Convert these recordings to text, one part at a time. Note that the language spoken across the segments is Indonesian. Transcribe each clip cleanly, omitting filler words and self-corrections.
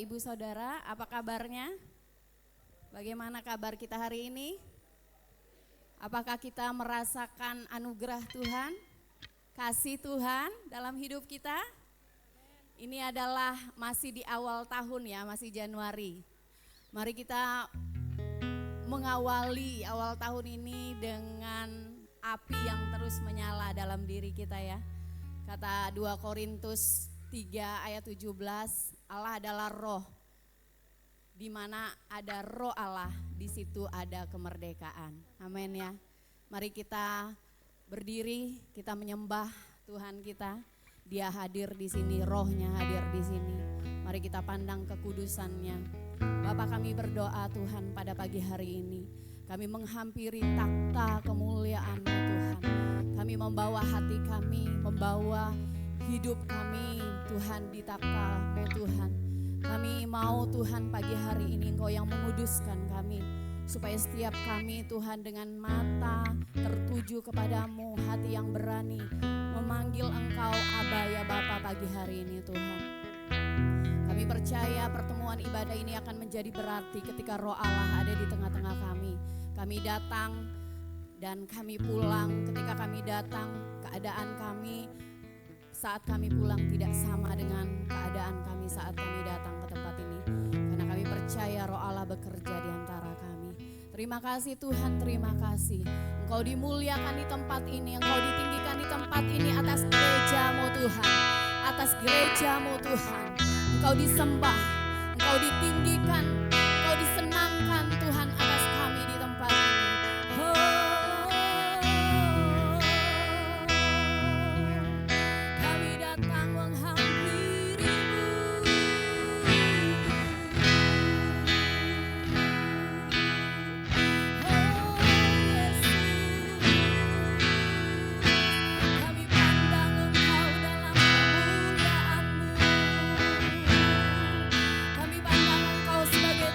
Ibu Saudara, apa kabarnya? Bagaimana kabar kita hari ini? Apakah kita merasakan anugerah Tuhan, kasih Tuhan dalam hidup kita? Ini adalah masih di awal tahun ya, masih Januari. Mari kita mengawali awal tahun ini dengan api yang terus menyala dalam diri kita ya. Kata 2 Korintus 3 ayat 17, Allah adalah roh. Di mana ada roh Allah, di situ ada kemerdekaan. Amin ya. Mari kita berdiri, kita menyembah Tuhan kita. Dia hadir di sini, rohnya hadir di sini. Mari kita pandang kekudusannya. Bapa, kami berdoa Tuhan pada pagi hari ini. Kami menghampiri takhta kemuliaan-Mu Tuhan. Kami membawa hati kami, membawa hidup kami Tuhan di takhta-Mu Tuhan. Kami mau Tuhan pagi hari ini Engkau yang menguduskan kami. Supaya setiap kami Tuhan dengan mata tertuju kepadamu, hati yang berani memanggil Engkau Aba ya Bapa pagi hari ini Tuhan. Kami percaya pertemuan ibadah ini akan menjadi berarti ketika roh Allah ada di tengah-tengah kami. Kami datang dan kami pulang. Ketika kami datang, keadaan kami saat kami pulang tidak sama dengan keadaan kami saat kami datang ke tempat ini. Karena kami percaya roh Allah bekerja di antara kami. Terima kasih Tuhan, terima kasih. Engkau dimuliakan di tempat ini, Engkau ditinggikan di tempat ini atas gereja-Mu Tuhan. Atas gereja-Mu Tuhan. Engkau disembah, Engkau ditinggikan, Engkau disenangkan Tuhan atas kami di tempat ini. Kami datang menghampiri-Mu. Yesus, kami pandang Engkau dalam kemuliaan-Mu. Kami pandang Engkau sebagai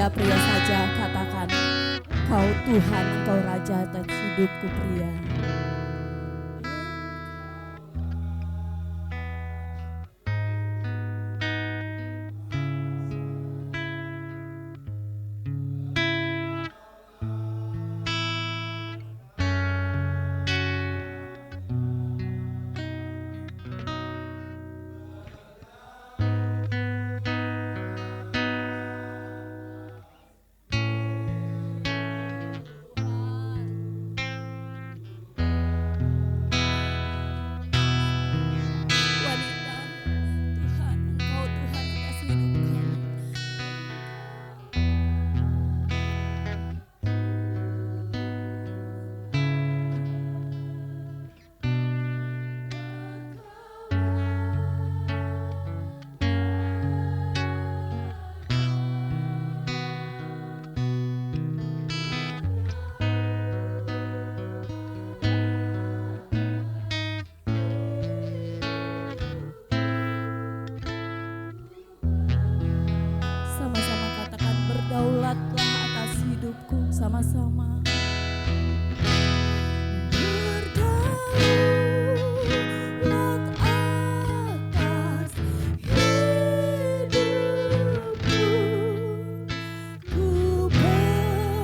pria-pria saja katakan, Kau Tuhan, Engkau Raja atas hidupku pria. Berdaulatlah atas hidupku sama-sama. Berdaulat atas hidupku, ku berserah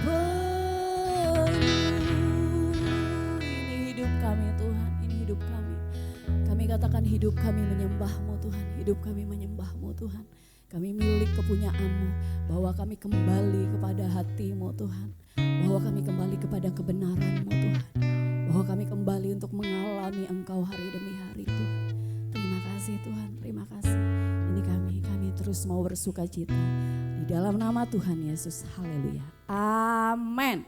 penuh. Ini hidup kami Tuhan, ini hidup kami. Kami katakan hidup kami menyembah-Mu Tuhan, hidup kami menyembah-Mu Tuhan. Kami milik kepunyaan-Mu, bahwa kami kembali kepada hati-Mu Tuhan, bahwa kami kembali kepada kebenaran-Mu Tuhan, bahwa kami kembali untuk mengalami Engkau hari demi hari Tuhan. Terima kasih Tuhan, terima kasih. Ini kami terus mau bersuka cita di dalam nama Tuhan Yesus. Haleluya. Amin.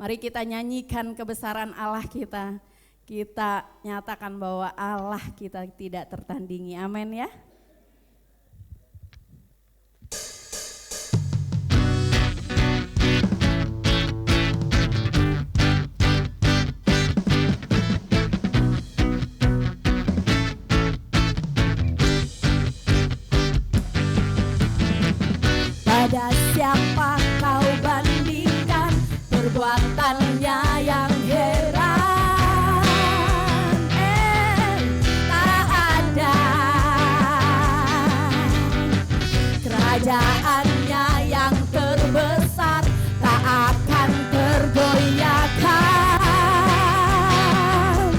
Mari kita nyanyikan kebesaran Allah kita. Kita nyatakan bahwa Allah kita tidak tertandingi. Amin ya. Pada siapa kau bandingkan perbuatannya yang heran? Kerajaannya yang terbesar tak akan tergoyahkan.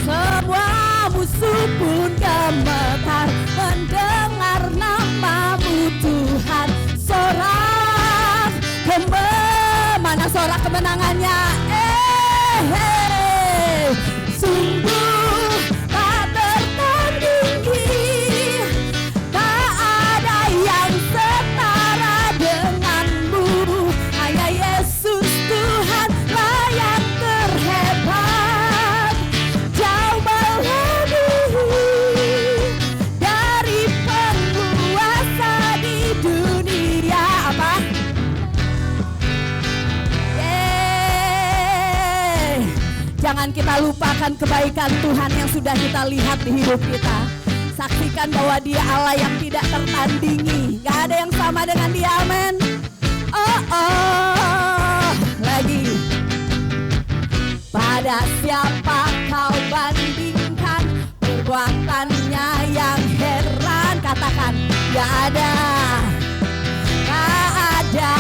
Semua musuh pun gemetar mendengar nama-Mu Tuhan. Sorak mana sorak kemenangannya? Sungguh tak tertandingi. Jangan kita lupakan kebaikan Tuhan yang sudah kita lihat di hidup kita. Saksikan bahwa Dia Allah yang tidak tertandingi. Gak ada yang sama dengan Dia, amin. Lagi. Pada siapa kau bandingkan perbuatannya yang heran? Katakan, gak ada. Gak ada.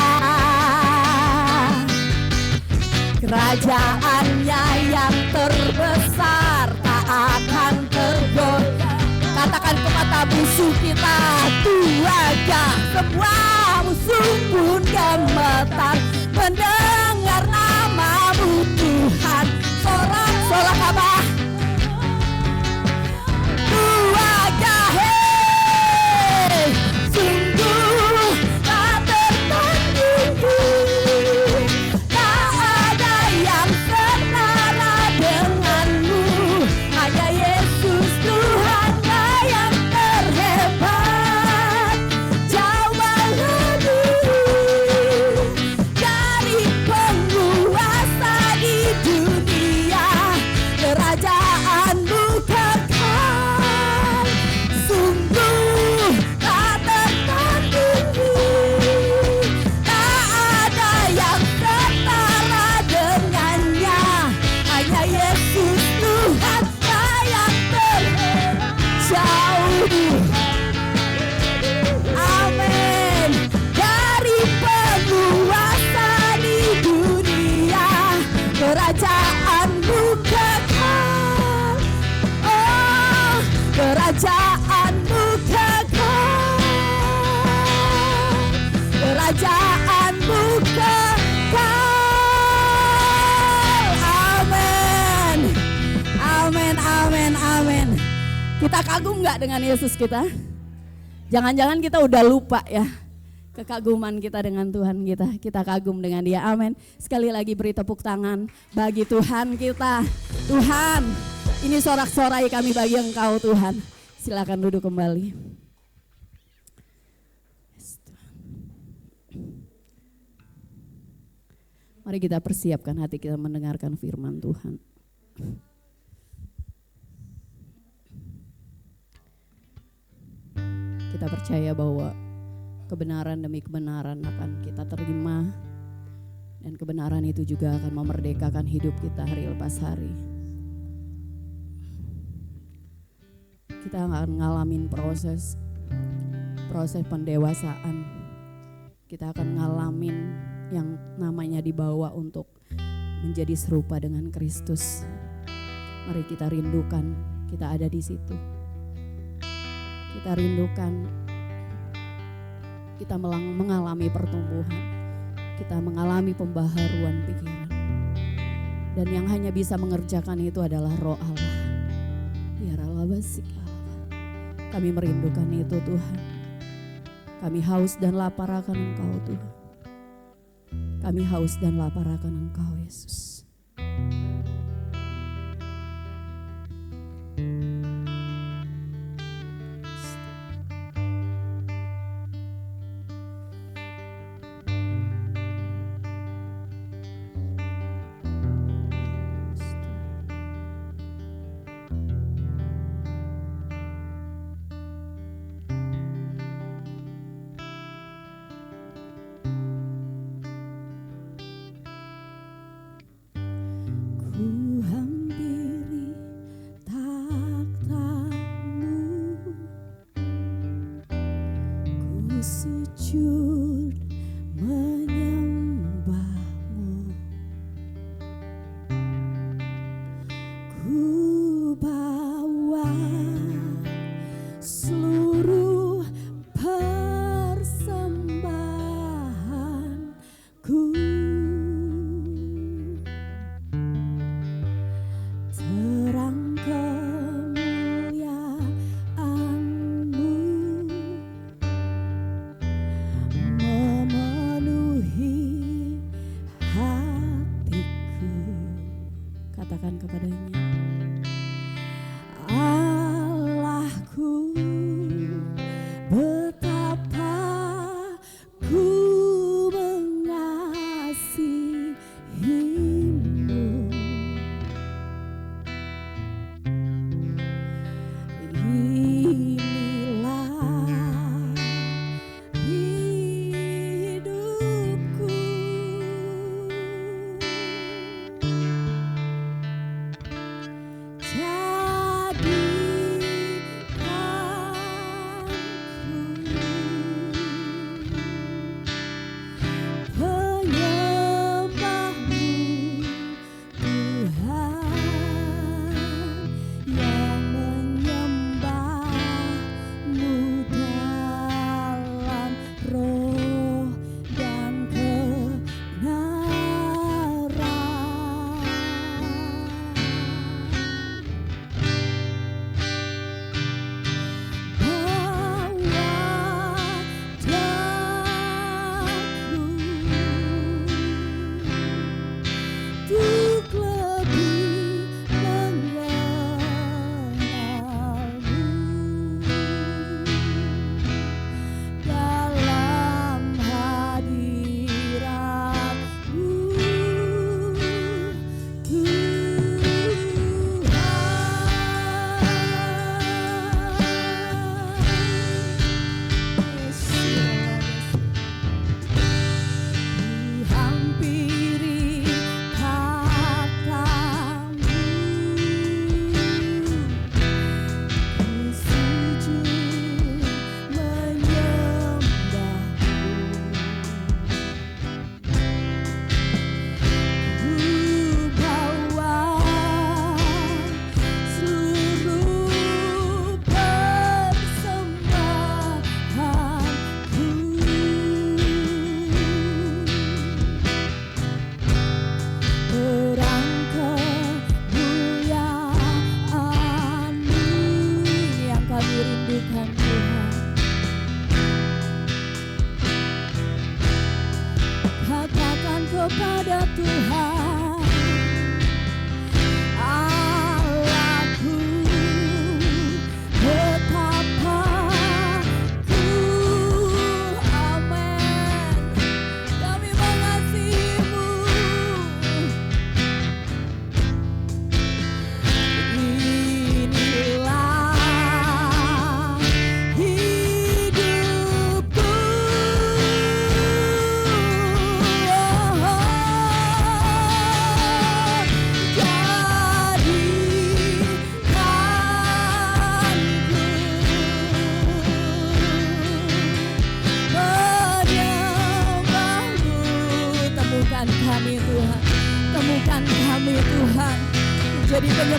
Kerajaannya yang terbesar tak akan tergoyah. Katakan kepada musuh kita, tuaga semua musuh pun gemetar mendengar nama-Mu Tuhan. Sorak apa? Tuaga sungguh tak tertandingi. Tuhan yang terhebat, jauh Kerajaanmu kekal, kerajaanmu kekal. Amin, amin, amin, amin. Kita kagum gak dengan Yesus kita? Jangan-jangan kita udah lupa ya kekaguman kita dengan Tuhan kita. Kita kagum dengan Dia, amin. Sekali lagi beri tepuk tangan bagi Tuhan kita. Tuhan, ini sorak-sorai kami bagi Engkau Tuhan. Silakan duduk kembali. Mari kita persiapkan hati kita mendengarkan firman Tuhan. Kita percaya bahwa kebenaran demi kebenaran akan kita terima, dan kebenaran itu juga akan memerdekakan hidup kita hari lepas hari. Kita akan ngalamin proses pendewasaan. Kita akan ngalamin yang namanya dibawa untuk menjadi serupa dengan Kristus. Mari kita rindukan kita ada di situ. Kita rindukan kita mengalami pertumbuhan, kita mengalami pembaharuan pikiran. Dan yang hanya bisa mengerjakan itu adalah Roh Allah. Biar Allah basik Allah. Kami merindukan itu Tuhan. Kami haus dan lapar akan Engkau Tuhan. Kami haus dan lapar akan Engkau Yesus.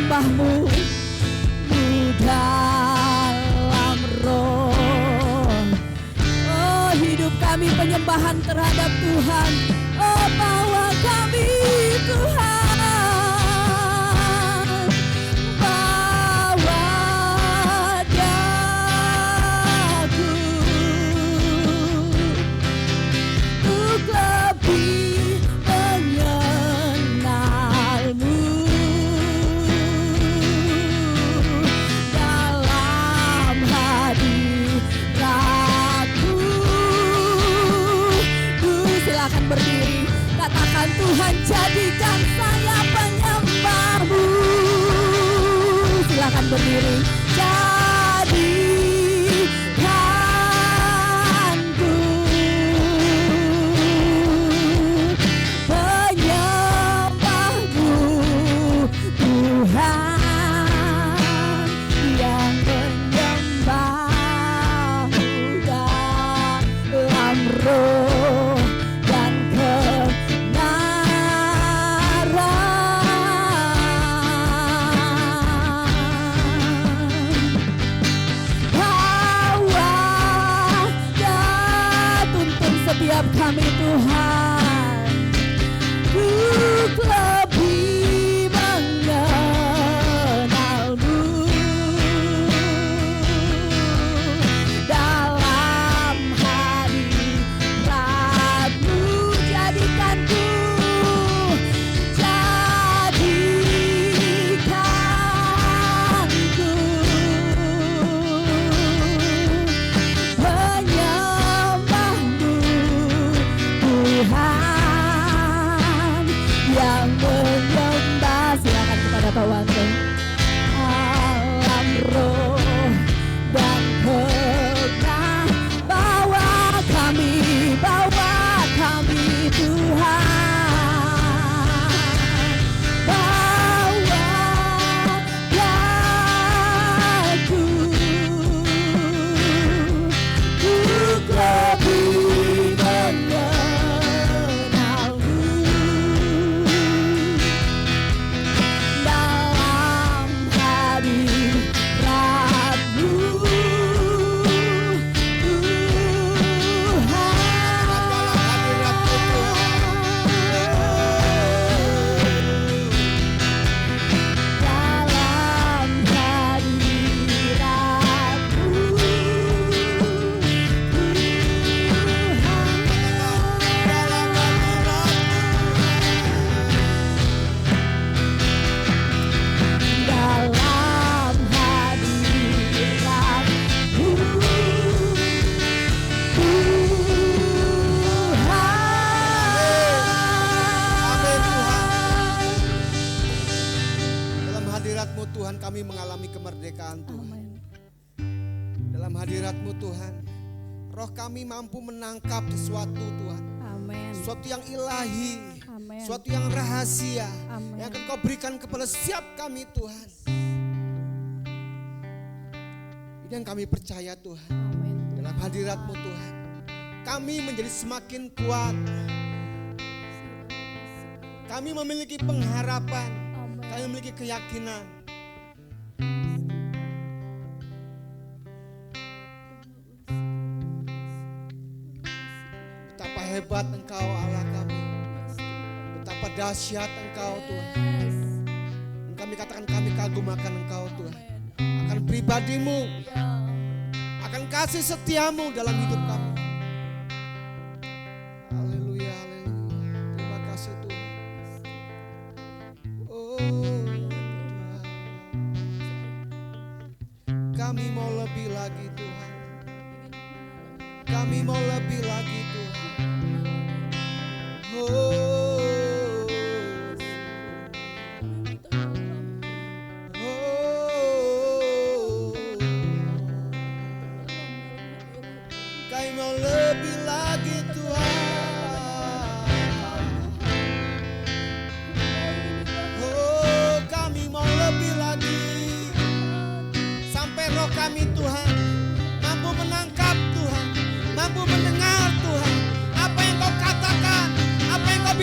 menyembahmu dalam roh. Oh, hidup kami penyembahan terhadap Tuhan. Oh, bawa kami Tuhan, bawa daku untuk lebih mengenalmu dalam hadiratmu. Silakan berdiri, katakan Tuhan jadikan saya penyembahmu. Silakan berdiri, jadikanku penyembahmu Tuhan, yang menyembahmu dalam roh dan setiap kami Tuhan untuk lebih mengenalmu dalam hadiratmu. Jadikanku penyembahmu Tuhan, yang menyembah. Silakan kepada Pak Wanto. Alam roh dan kebenaran, bawa kami Tuhan, bawa daku untuk lebih mengenalmu dalam hadiratmu Tuhan, dalam hadiratmu Tuhan kami mengalami kemerdekaan Tuhan. Dalam hadiratmu Tuhan, roh kami mampu menangkap sesuatu Tuhan. Amin. Sesuatu yang ilahi, Amin. sesuatu yang rahasia, Amin. yang akan Kau berikan kepada setiap kami Tuhan. Ini yang kami percaya Tuhan. Amin. Dalam hadiratmu Tuhan, kami menjadi semakin kuat. Kami memiliki pengharapan, kami memiliki keyakinan. Betapa hebat Engkau Allah kami, betapa dahsyat Engkau Tuhan. Dan kami katakan kami kagum akan Engkau Tuhan, akan pribadimu, akan kasih setiamu dalam hidup kami. Haleluya, haleluya. Terima kasih Tuhan. Oh Tuhan, kami mau lebih lagi Tuhan. Kami mau lebih lagi Tuhan. Oh, kami mau lebih lagi Tuhan. Oh, kami mau lebih lagi. Sampai roh kami Tuhan mampu menangkap Tuhan, mampu mendengar Tuhan, apa yang Kau katakan, apa yang Kau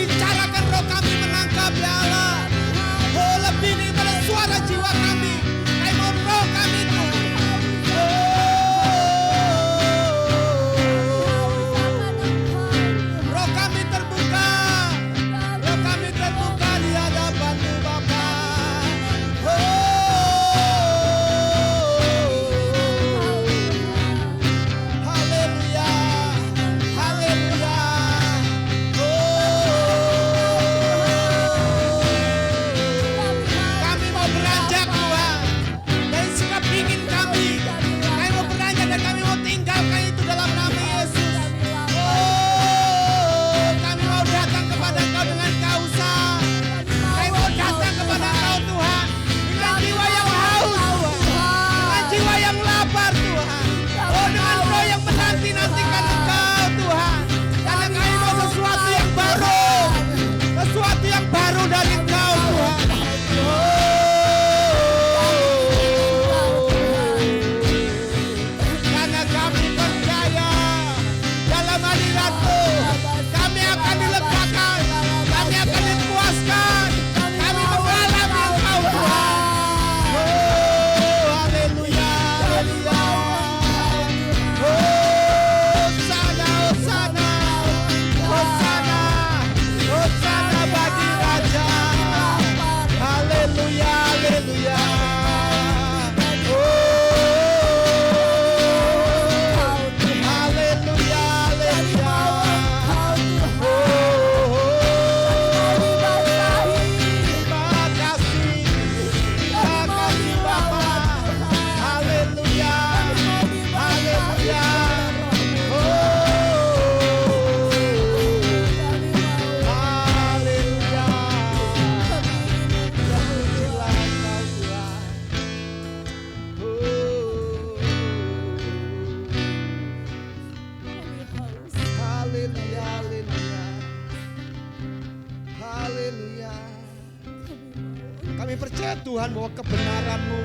Tuhan bahwa kebenaran-Mu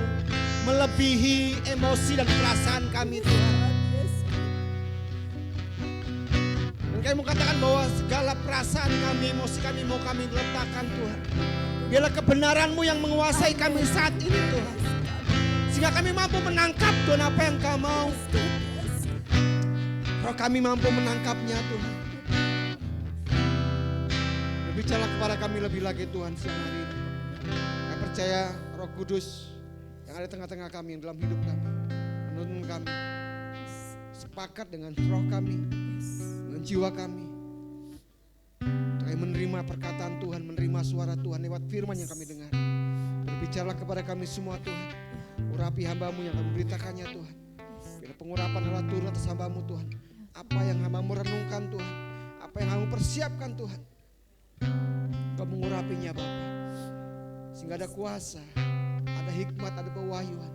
melebihi emosi dan perasaan kami Tuhan. Dan kami mau katakan bahwa segala perasaan kami, emosi kami mau kami letakkan Tuhan. Biarlah kebenaran-Mu yang menguasai kami saat ini Tuhan. Sehingga kami mampu menangkap Tuhan apa yang Kau mau. Roh kami mampu menangkapnya Tuhan. Berbicara kepada kami lebih lagi Tuhan siang hari ini. Kami percaya Roh Kudus yang ada tengah-tengah kami, yang dalam hidup kami, menuntun kami, sepakat dengan roh kami, dengan jiwa kami, untuk menerima perkataan Tuhan, menerima suara Tuhan lewat firman yang kami dengar. Berbicaralah kepada kami semua Tuhan, urapi hamba-Mu yang akan memberitakannya Tuhan. Bila pengurapan adalah turun atas hamba-Mu Tuhan, apa yang hamba-Mu renungkan Tuhan, apa yang hamba-Mu persiapkan Tuhan, Kau mengurapinya Bapa, sehingga ada kuasa, ada hikmat, ada pewahyuan,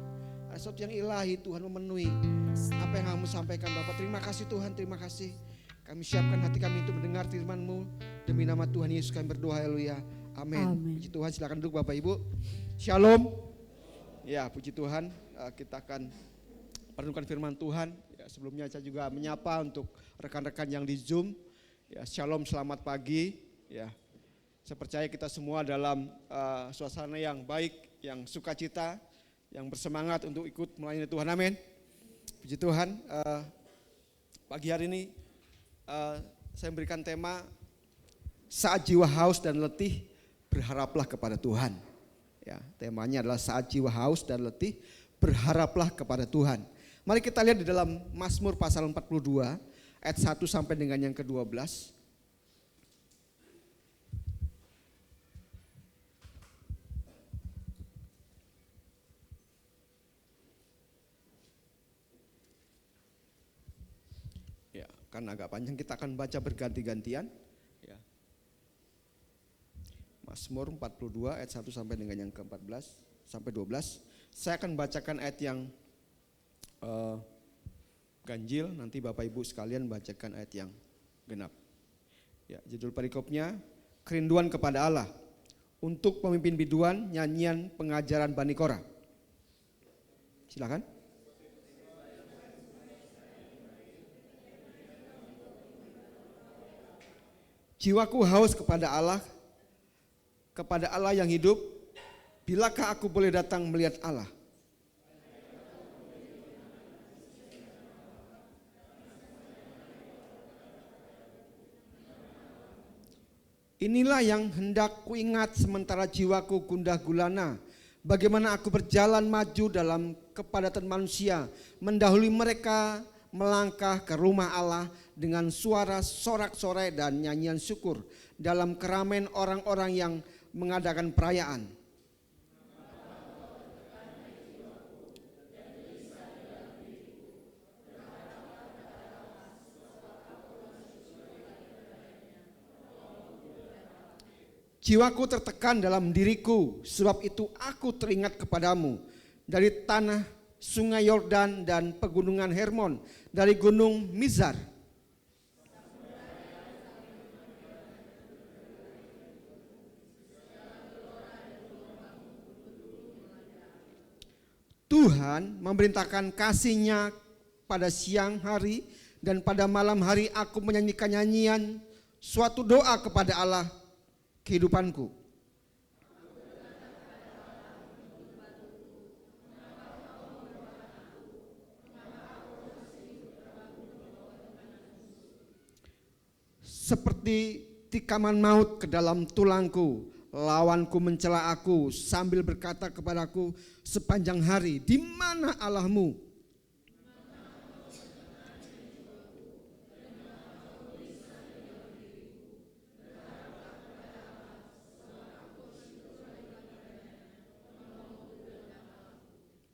ada sesuatu yang ilahi Tuhan memenuhi apa yang kamu sampaikan Bapak. Terima kasih Tuhan, terima kasih. Kami siapkan hati kami untuk mendengar firman-Mu. Demi nama Tuhan Yesus kami berdoa, haleluya. Amin. Puji Tuhan, silakan duduk Bapak Ibu. Shalom. Ya, puji Tuhan, kita akan merenungkan firman Tuhan. Ya, sebelumnya saya juga menyapa untuk rekan-rekan yang di Zoom. Ya, shalom, selamat pagi. Ya, saya percaya kita semua dalam suasana yang baik, yang sukacita, yang bersemangat untuk ikut melayani Tuhan. Amin. Puji Tuhan. Pagi hari ini saya memberikan tema saat jiwa haus dan letih, berharaplah kepada Tuhan. Ya, temanya adalah saat jiwa haus dan letih, berharaplah kepada Tuhan. Mari kita lihat di dalam Mazmur pasal 42 ayat 1 sampai dengan yang ke-12. Karena agak panjang kita akan baca berganti-gantian. Ya. Mazmur 42 ayat 1 sampai dengan yang ke-14 sampai 12. Saya akan bacakan ayat yang ganjil, nanti Bapak Ibu sekalian bacakan ayat yang genap. Ya, judul perikopnya kerinduan kepada Allah. Untuk pemimpin biduan nyanyian pengajaran Bani Korah. Silakan. Jiwaku haus kepada Allah yang hidup. Bilakah aku boleh datang melihat Allah? Inilah yang hendak kuingat sementara jiwaku gundah gulana. Bagaimana aku berjalan maju dalam kepadatan manusia, mendahului mereka melangkah ke rumah Allah dengan suara sorak-sorai dan nyanyian syukur dalam keramaian orang-orang yang mengadakan perayaan. Jiwaku tertekan dalam diriku, sebab itu aku teringat kepadamu dari tanah sungai Yordan dan pegunungan Hermon, dari gunung Mizar. Tuhan memerintahkan kasih-Nya pada siang hari dan pada malam hari aku menyanyikan nyanyian suatu doa kepada Allah kehidupanku. Seperti tikaman maut ke dalam tulangku, lawanku mencela aku sambil berkata kepadaku sepanjang hari, di mana Allahmu?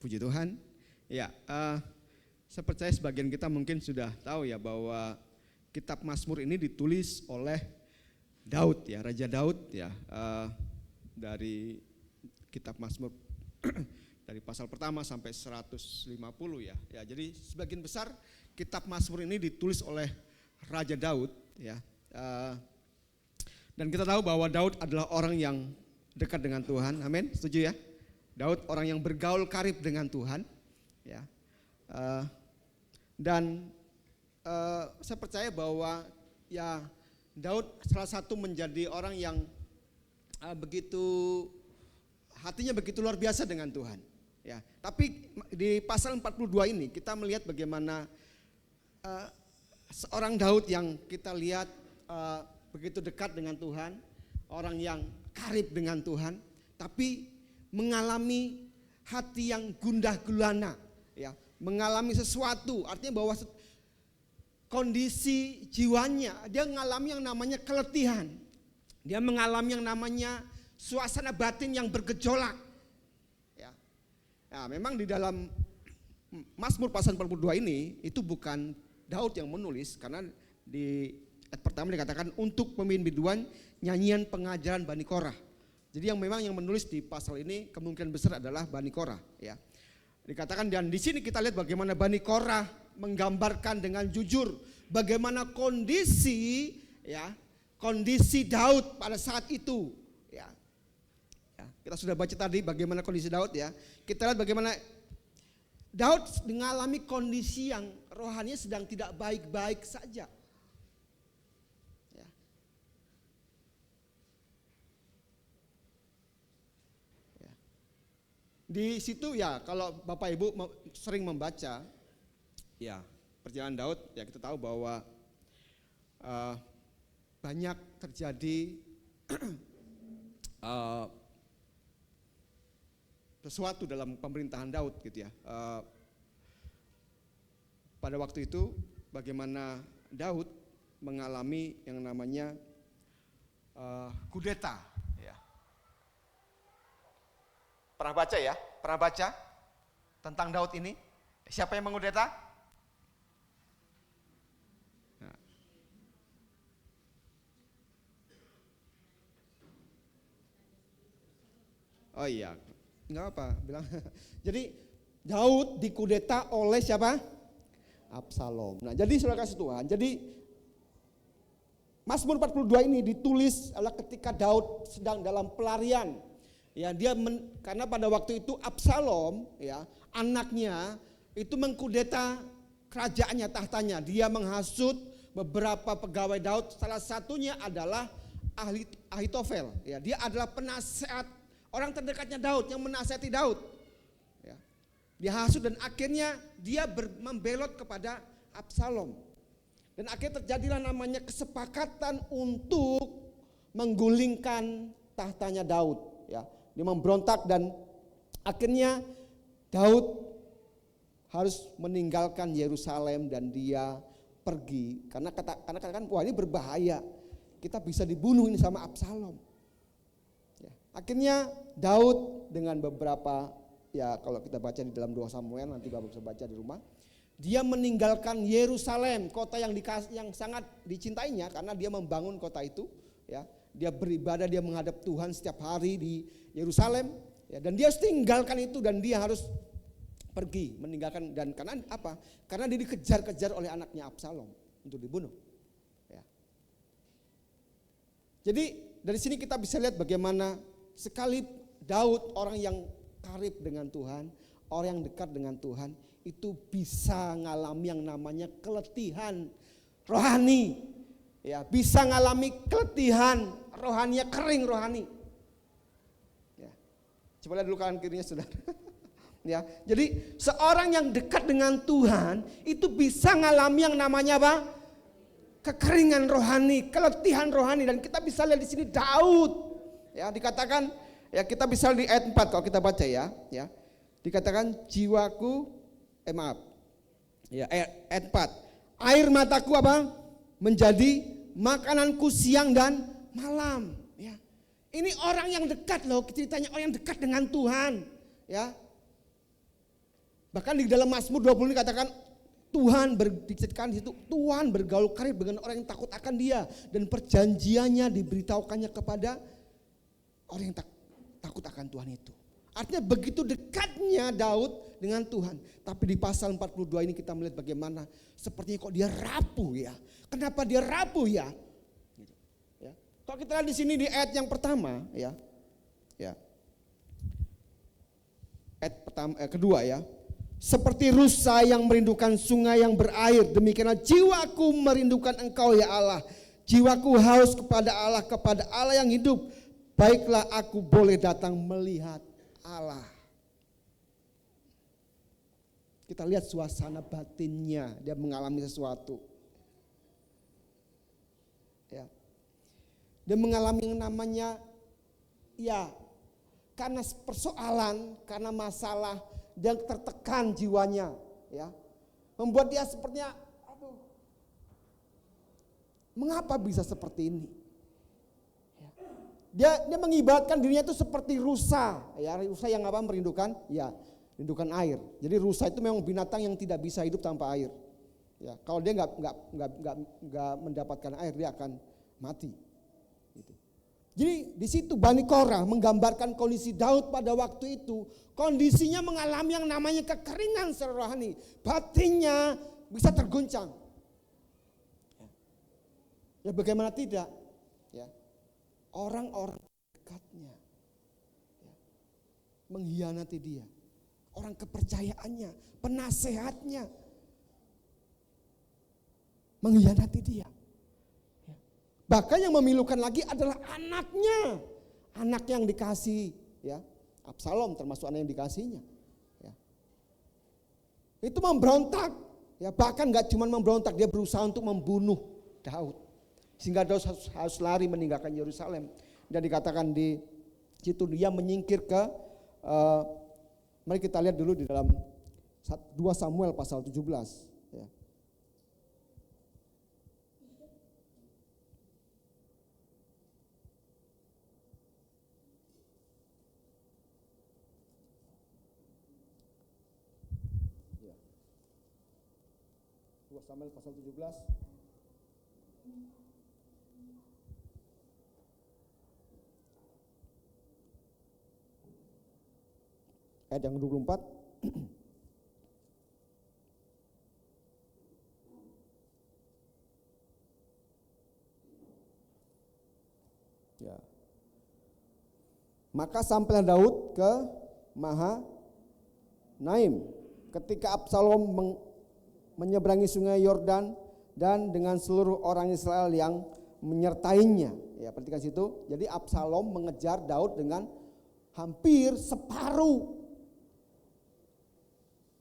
Puji Tuhan. Ya, saya percaya sebagian kita mungkin sudah tahu ya bahwa kitab Mazmur ini ditulis oleh Daud ya, Raja Daud ya, dari kitab Mazmur dari pasal pertama sampai 150 ya. Ya, jadi sebagian besar kitab Mazmur ini ditulis oleh Raja Daud ya. Dan kita tahu bahwa Daud adalah orang yang dekat dengan Tuhan. Amin. Setuju ya? Daud orang yang bergaul karib dengan Tuhan, ya. Dan saya percaya bahwa ya Daud salah satu menjadi orang yang hatinya begitu luar biasa dengan Tuhan. Ya, tapi di pasal 42 ini kita melihat bagaimana seorang Daud yang kita lihat begitu dekat dengan Tuhan, orang yang karib dengan Tuhan, tapi mengalami hati yang gundah gulana, ya, mengalami sesuatu, artinya bahwa kondisi jiwanya dia mengalami yang namanya keletihan, dia mengalami yang namanya suasana batin yang bergejolak. Ya, nah, memang di dalam Mazmur pasal 42 ini itu bukan Daud yang menulis, karena di ayat pertama dikatakan untuk pemimpin biduan nyanyian pengajaran Bani Korah. Jadi yang memang yang menulis di pasal ini kemungkinan besar adalah Bani Korah, ya. Dikatakan, dan di sini kita lihat bagaimana Bani Korah menggambarkan dengan jujur bagaimana kondisi, ya, kondisi Daud pada saat itu, ya. Ya, kita sudah baca tadi bagaimana kondisi Daud, ya. Kita lihat bagaimana Daud mengalami kondisi yang rohaninya sedang tidak baik-baik saja. Ya. Ya. Di situ ya kalau Bapak Ibu sering membaca ya perjalanan Daud, ya kita tahu bahwa banyak terjadi sesuatu dalam pemerintahan Daud gitu ya. Pada waktu itu bagaimana Daud mengalami yang namanya kudeta. Ya. Pernah baca ya? Pernah baca tentang Daud ini? Siapa yang mengudeta? Nah. Oh iya. Enggak apa, bilang. Jadi Daud dikudeta oleh siapa? Absalom. Nah, jadi saudara kasih Tuhan, jadi Mazmur 42 ini ditulis adalah ketika Daud sedang dalam pelarian. Ya, karena pada waktu itu Absalom, ya, anaknya itu mengkudeta kerajaannya, tahtanya. Dia menghasut beberapa pegawai Daud, salah satunya adalah Ahitofel. Ya, dia adalah penasehat orang terdekatnya Daud yang menasihati Daud. Ya. Dia hasut dan akhirnya dia membelot kepada Absalom. Dan akhirnya terjadilah namanya kesepakatan untuk menggulingkan tahtanya Daud. Ya. Dia memberontak dan akhirnya Daud harus meninggalkan Yerusalem dan dia pergi. Karena katakan wah ini berbahaya. Kita bisa dibunuh ini sama Absalom. Akhirnya Daud dengan beberapa, ya kalau kita baca di dalam 2 Samuel, nanti Bapak bisa baca di rumah, dia meninggalkan Yerusalem, kota yang sangat dicintainya karena dia membangun kota itu, ya. Dia beribadah, dia menghadap Tuhan setiap hari di Yerusalem, ya, dan dia harus tinggalkan itu dan dia harus pergi meninggalkan, dan karena apa? Karena dia dikejar-kejar oleh anaknya Absalom untuk dibunuh. Ya. Jadi dari sini kita bisa lihat bagaimana sekali Daud orang yang karib dengan Tuhan, orang yang dekat dengan Tuhan, itu bisa ngalami yang namanya keletihan rohani. Ya, bisa ngalami keletihan rohaninya, kering rohani. Ya. Coba lihat dulu kanan kirinya saudara. Ya, jadi seorang yang dekat dengan Tuhan itu bisa ngalami yang namanya apa? Kekeringan rohani, keletihan rohani, dan kita bisa lihat di sini Daud. Ya, dikatakan, ya kita bisa di ayat 4 kalau kita baca ya, dikatakan jiwaku, ayat 4, air mataku apa? Menjadi makananku siang dan malam. Ya. Ini orang yang dekat loh, ceritanya orang yang dekat dengan Tuhan. Ya. Bahkan di dalam Mazmur 20 ini dikatakan Tuhan diceritakan di situ, Tuhan bergaul karib dengan orang yang takut akan Dia dan perjanjiannya diberitahukannya kepada orang yang takut akan Tuhan itu. Artinya begitu dekatnya Daud dengan Tuhan. Tapi di pasal 42 ini kita melihat bagaimana sepertinya kok dia rapuh ya. Kenapa dia rapuh ya? Ya. Kalau kita lihat di sini di ayat yang pertama ya. kedua ya. Seperti rusa yang merindukan sungai yang berair, demikianlah jiwaku merindukan Engkau ya Allah. Jiwaku haus kepada Allah yang hidup. Baiklah aku boleh datang melihat Allah. Kita lihat suasana batinnya, dia mengalami sesuatu. Ya. Dia mengalami yang namanya karena persoalan, karena masalah, dia tertekan jiwanya, ya. Membuat dia sepertinya, mengapa bisa seperti ini? Dia mengibaratkan dirinya itu seperti rusa, ya, rusa yang merindukan, rindukan air. Jadi rusa itu memang binatang yang tidak bisa hidup tanpa air. Ya, kalau dia nggak mendapatkan air, dia akan mati. Gitu. Jadi di situ Bani Korah menggambarkan kondisi Daud pada waktu itu, kondisinya mengalami yang namanya kekeringan secara rohani, batinnya bisa terguncang. Ya bagaimana tidak? Ya, orang-orang dekatnya mengkhianati dia. Orang kepercayaannya, penasehatnya mengkhianati dia. Bahkan yang memilukan lagi adalah anaknya, anak yang dikasih, ya, Absalom termasuk anak yang dikasihnya. Ya. Itu memberontak, ya, bahkan nggak cuma memberontak, dia berusaha untuk membunuh Daud, sehingga Daud harus lari meninggalkan Yerusalem. Dan dikatakan di situ dia menyingkir ke mari kita lihat dulu di dalam 2 Samuel pasal 17. Ya. Ya. 2 Samuel pasal 17. Ayat yang 24. Ya. Maka sampailah Daud ke Mahanaim ketika Absalom menyeberangi sungai Yordan dan dengan seluruh orang Israel yang menyertainya. Ya, perhatikan situ. Jadi Absalom mengejar Daud dengan hampir separuh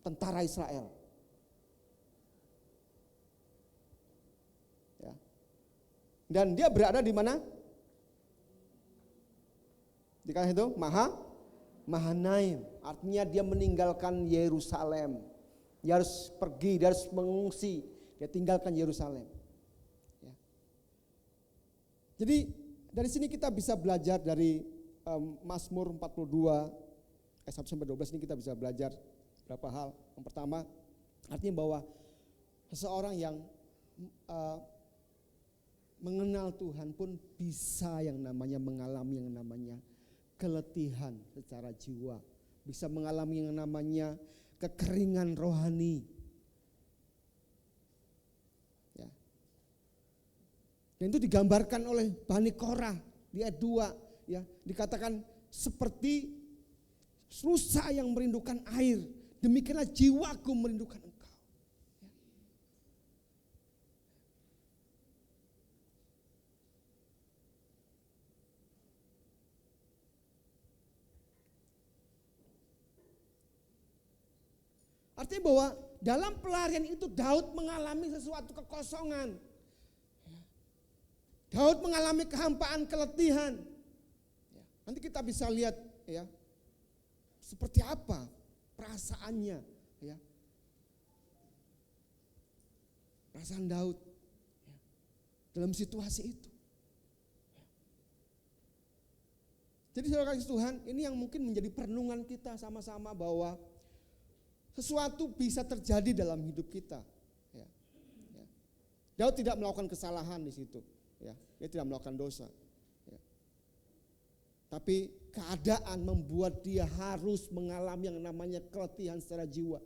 tentara Israel. Ya. Dan dia berada di mana? Di kanan itu Mahanaim. Artinya dia meninggalkan Yerusalem. Dia harus pergi, dia harus mengungsi. Dia tinggalkan Yerusalem. Ya. Jadi dari sini kita bisa belajar dari Mazmur 42 ayat 1 sampai 12 ini kita bisa belajar berapa hal. Yang pertama, artinya bahwa seseorang yang mengenal Tuhan pun bisa yang namanya mengalami yang namanya keletihan secara jiwa, bisa mengalami yang namanya kekeringan rohani. Ya. Dan itu digambarkan oleh Bani Korah di ayat 2, ya, dikatakan seperti rusa yang merindukan air. Demikianlah jiwaku merindukan Engkau. Artinya bahwa dalam pelarian itu Daud mengalami sesuatu kekosongan. Daud mengalami kehampaan, keletihan. Nanti kita bisa lihat, ya, seperti apa perasaannya, ya, perasaan Daud, ya, dalam situasi itu. Jadi saudara kasih Tuhan, ini yang mungkin menjadi perenungan kita sama-sama bahwa sesuatu bisa terjadi dalam hidup kita. Ya, ya. Daud tidak melakukan kesalahan di situ, ya, dia tidak melakukan dosa. Ya. Tapi keadaan membuat dia harus mengalami yang namanya keletihan secara jiwa.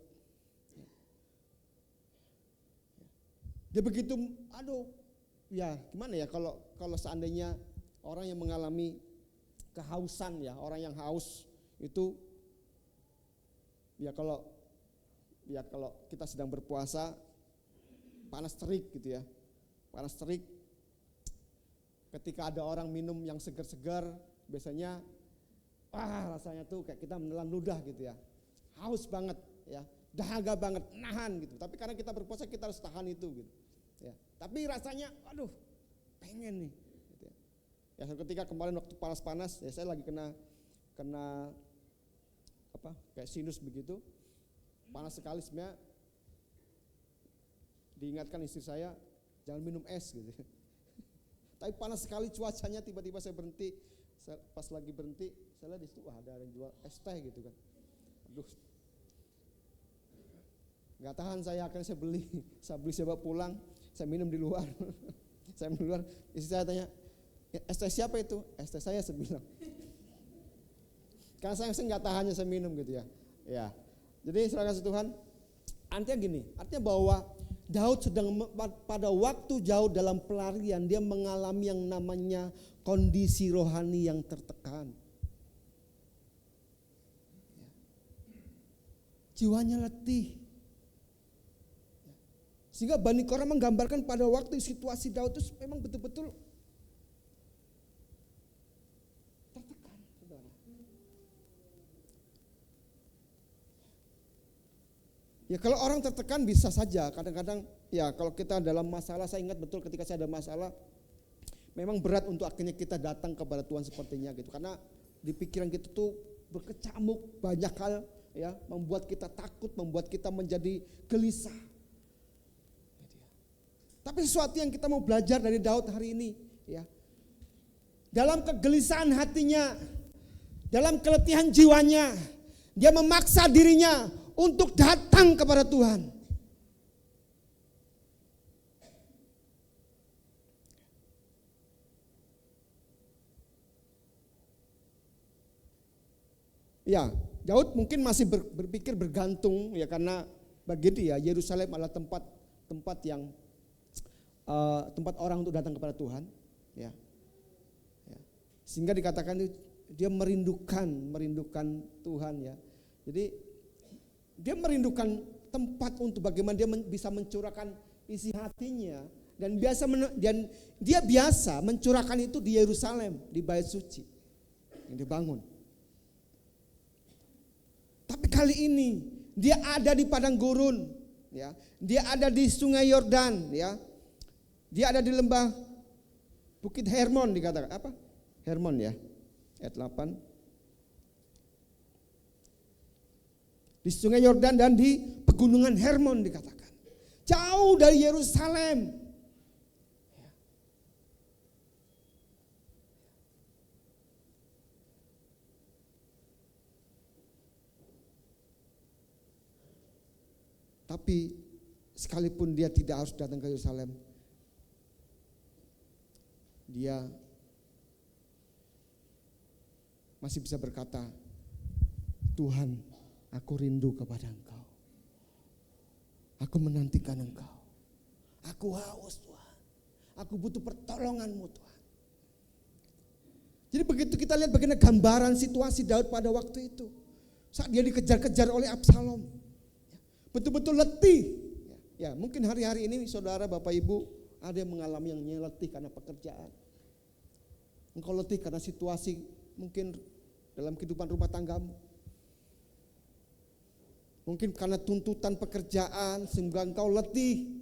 Dia begitu, ya gimana ya kalau seandainya orang yang mengalami kehausan, ya, orang yang haus itu Ya kalau kita sedang berpuasa panas terik gitu ya. Panas terik. Ketika ada orang minum yang segar-segar, biasanya rasanya tuh kayak kita menelan ludah gitu ya. Haus banget ya, dahaga banget, nahan gitu. Tapi karena kita berpuasa kita harus tahan itu gitu. Ya. Tapi rasanya aduh, pengen nih gitu ya. Ya ketika kemarin waktu panas-panas ya saya lagi kena kayak sinus begitu. Panas sekali sebenarnya. Diingatkan istri saya jangan minum es gitu. Tapi panas sekali cuacanya, tiba-tiba saya berhenti. Pas lagi berhenti, saya lihat di situ ada yang jual es teh gitu kan. Aduh, nggak tahan saya, akhirnya saya beli. Saya bawa pulang, saya minum di luar. Saya minum di luar, istri saya tanya, es teh siapa itu? Es teh saya bilang. Karena saya nggak tahannya saya minum gitu ya. Ya, jadi saudara kasih Tuhan, artinya gini, artinya bahwa Daud sedang pada waktu jauh dalam pelarian, dia mengalami yang namanya kondisi rohani yang tertekan. Jiwanya letih. Sehingga Bani Korah menggambarkan pada waktu situasi Daud itu memang betul-betul tertekan, saudara. Ya kalau orang tertekan bisa saja, kadang-kadang ya kalau kita dalam masalah, saya ingat betul ketika saya ada masalah, memang berat untuk akhirnya kita datang kepada Tuhan sepertinya gitu. Karena di pikiran kita tuh berkecamuk banyak hal ya, membuat kita takut, membuat kita menjadi gelisah. Tapi sesuatu yang kita mau belajar dari Daud hari ini ya. Dalam kegelisahan hatinya, dalam keletihan jiwanya, dia memaksa dirinya untuk datang kepada Tuhan. Ya, Daud mungkin masih berpikir bergantung ya, karena bagi dia Yerusalem adalah tempat yang tempat orang untuk datang kepada Tuhan, ya. Sehingga dikatakan dia merindukan Tuhan ya. Jadi dia merindukan tempat untuk bagaimana dia bisa mencurahkan isi hatinya, dan dia biasa mencurahkan itu di Yerusalem, di bait suci yang dibangun. Tapi kali ini dia ada di padang gurun, ya. Dia ada di sungai Yordan, ya. Dia ada di lembah Bukit Hermon, dikatakan apa? Hermon ya. Ayat 8. Di sungai Yordan dan di pegunungan Hermon dikatakan. Jauh dari Yerusalem. Tapi sekalipun dia tidak harus datang ke Yerusalem, dia masih bisa berkata, Tuhan, aku rindu kepada Engkau. Aku menantikan Engkau. Aku haus Tuhan. Aku butuh pertolongan-Mu Tuhan. Jadi begitu kita lihat bagaimana gambaran situasi Daud pada waktu itu. Saat dia dikejar-kejar oleh Absalom. Betul-betul letih. Ya, mungkin hari-hari ini saudara, Bapak Ibu, ada yang mengalami yang letih karena pekerjaan. Engkau letih karena situasi mungkin dalam kehidupan rumah tanggamu. Mungkin karena tuntutan pekerjaan sehingga engkau letih.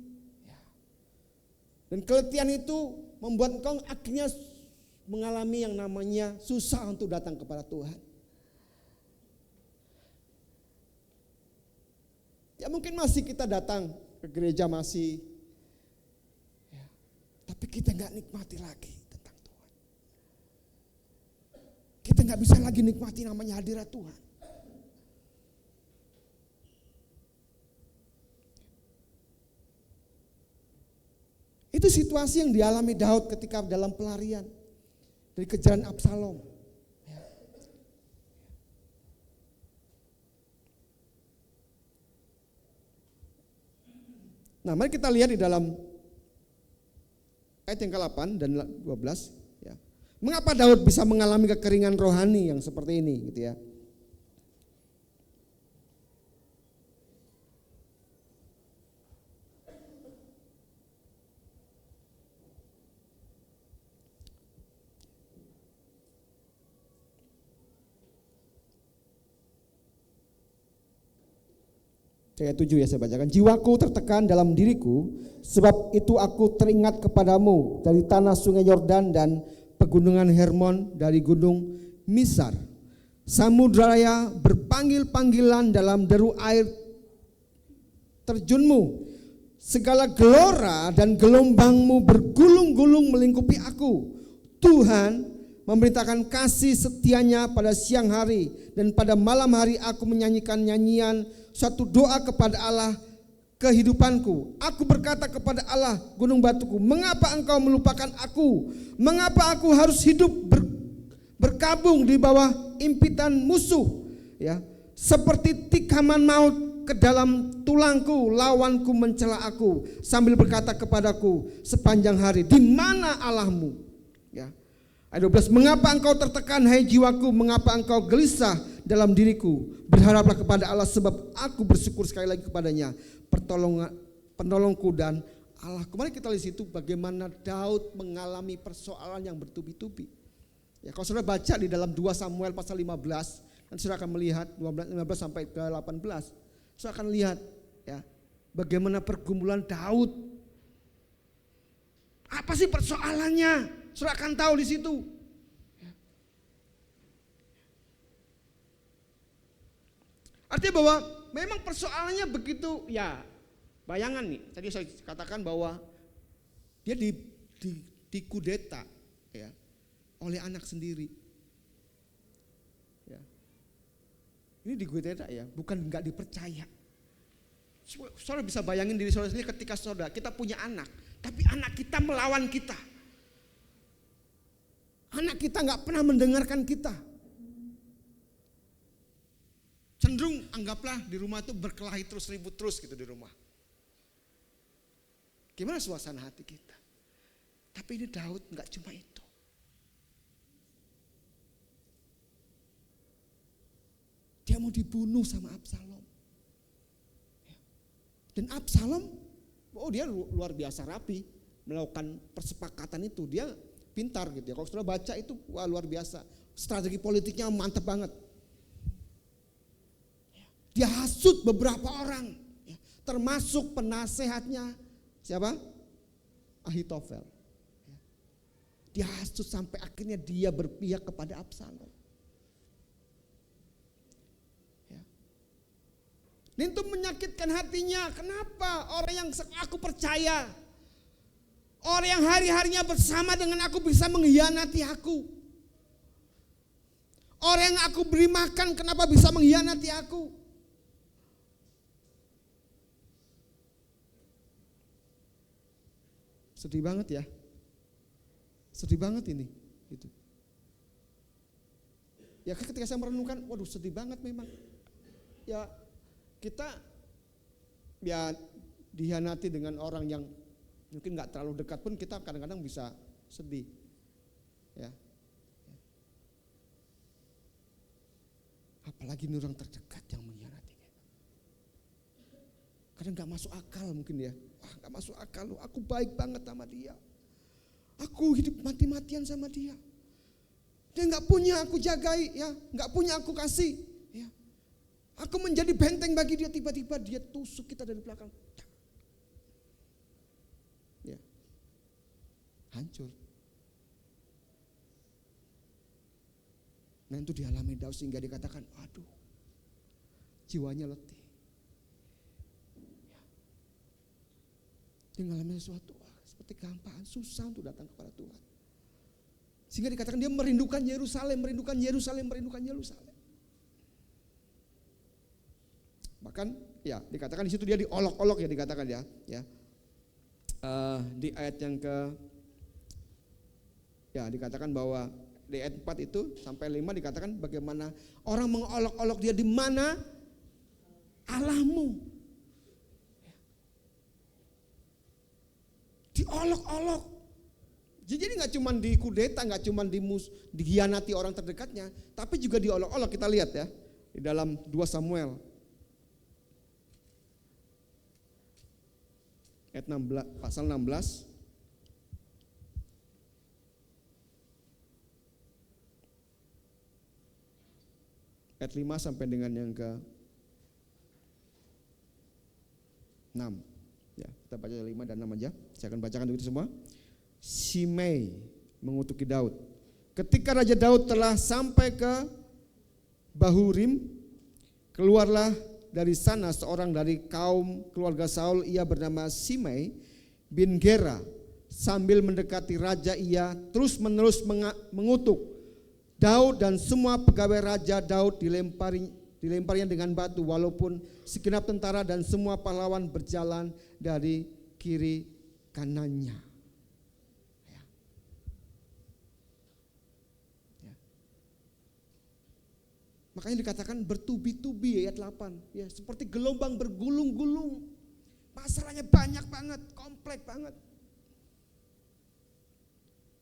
Dan keletihan itu membuat engkau akhirnya mengalami yang namanya susah untuk datang kepada Tuhan. Ya mungkin masih kita datang ke gereja masih, ya, tapi kita gak nikmati lagi tentang Tuhan. Kita gak bisa lagi nikmati namanya hadirat Tuhan. Itu situasi yang dialami Daud ketika dalam pelarian dari kejaran Absalom. Nah, mari kita lihat di dalam ayat yang ke-8 dan 12. Ya. Mengapa Daud bisa mengalami kekeringan rohani yang seperti ini, gitu ya? Ayat 7 ya saya bacakan. Jiwaku tertekan dalam diriku, sebab itu aku teringat kepadamu dari tanah sungai Yordan dan pegunungan Hermon, dari gunung Misar. Samudra berpanggil-panggilan dalam deru air terjunmu. Segala gelora dan gelombangmu bergulung-gulung melingkupi aku. Tuhan memberitakan kasih setianya pada siang hari, dan pada malam hari aku menyanyikan nyanyian suatu doa kepada Allah kehidupanku. Aku berkata kepada Allah gunung batuku, mengapa engkau melupakan aku? Mengapa aku harus hidup berkabung di bawah impitan musuh? Ya, seperti tikaman maut ke dalam tulangku, lawanku mencela aku sambil berkata kepadaku sepanjang hari, di mana Allahmu? Ya. Ayat 12, mengapa engkau tertekan hai jiwaku, mengapa engkau gelisah dalam diriku? Berharaplah kepada Allah, sebab aku bersyukur sekali lagi kepadanya, penolongku dan Allah. Kemarin kita lihat situ bagaimana Daud mengalami persoalan yang bertubi-tubi. Ya, kalau saudara baca di dalam 2 Samuel pasal 15, dan saudara akan melihat 15 sampai ke 18, saudara akan lihat ya bagaimana pergumulan Daud. Apa sih persoalannya? Saudara akan tahu di situ. Artinya bahwa memang persoalannya begitu, ya bayangan nih, tadi saya katakan bahwa dia dikudeta ya, oleh anak sendiri. Ya. Ini dikudeta ya, bukan nggak dipercaya. Saudara bisa bayangin diri saudara sendiri ketika saudara, kita punya anak, tapi anak kita melawan kita. Anak kita nggak pernah mendengarkan kita. Cenderung anggaplah di rumah itu berkelahi terus, ribut terus gitu di rumah. Gimana suasana hati kita? Tapi ini Daud nggak cuma itu. Dia mau dibunuh sama Absalom. Dan Absalom, oh dia luar biasa rapi melakukan persepakatan itu. Dia pintar gitu ya. Kalau saudara baca itu wah luar biasa. Strategi politiknya mantap banget. Dia hasut beberapa orang, termasuk penasehatnya siapa? Ahitofel. Dia hasut sampai akhirnya dia berpihak kepada Absalom. Dan itu menyakitkan hatinya. Kenapa? Orang yang aku percaya, orang yang hari-harinya bersama dengan aku bisa mengkhianati aku. Orang yang aku beri makan kenapa bisa mengkhianati aku? Sedih banget ya. Sedih banget ini. Gitu. Ya ketika saya merenungkan, waduh sedih banget memang. Ya kita ya dihianati dengan orang yang mungkin nggak terlalu dekat pun kita kadang-kadang bisa sedih. Ya. Apalagi ini orang terdekat yang mengkhianati. Kadang nggak masuk akal mungkin ya. Wah nggak masuk akal loh, aku baik banget sama dia. Aku hidup mati-matian sama dia. Dia nggak punya aku jagai ya, nggak punya aku kasih. Ya. Aku menjadi benteng bagi dia, tiba-tiba dia tusuk kita dari belakang. Ya. Hancur. Nah itu dialami Daud sehingga dikatakan, aduh jiwanya letih. Dia mengalami sesuatu seperti kehampaan, susah untuk datang kepada Tuhan. Sehingga dikatakan dia merindukan Yerusalem, merindukan Yerusalem, merindukan Yerusalem. Bahkan ya dikatakan di situ dia diolok-olok ya dikatakan ya. Di ayat yang dikatakan bahwa di ayat 4 itu sampai 5 dikatakan bagaimana orang mengolok-olok dia, di mana Allahmu. Diolok-olok. Jadi nggak cuma dikudeta, nggak cuma dikhianati orang terdekatnya, tapi juga diolok-olok. Kita lihat ya di dalam 2 Samuel ayat 16, pasal 16. Ayat 5 sampai dengan yang ke 6. Ya, kita baca 5 dan 6 aja. Saya akan bacakan itu semua. Shimei mengutuki Daud. Ketika Raja Daud telah sampai ke Bahurim, keluarlah dari sana seorang dari kaum keluarga Saul, ia bernama Shimei bin Gera. Sambil mendekati raja, ia terus-menerus mengutuk Daud dan semua pegawai raja. Daud dilemparnya dengan batu, walaupun segenap tentara dan semua pahlawan berjalan dari kiri kanannya. Makanya dikatakan bertubi-tubi, ayat 8. Ya, seperti gelombang bergulung-gulung. Masalahnya banyak banget, kompleks banget.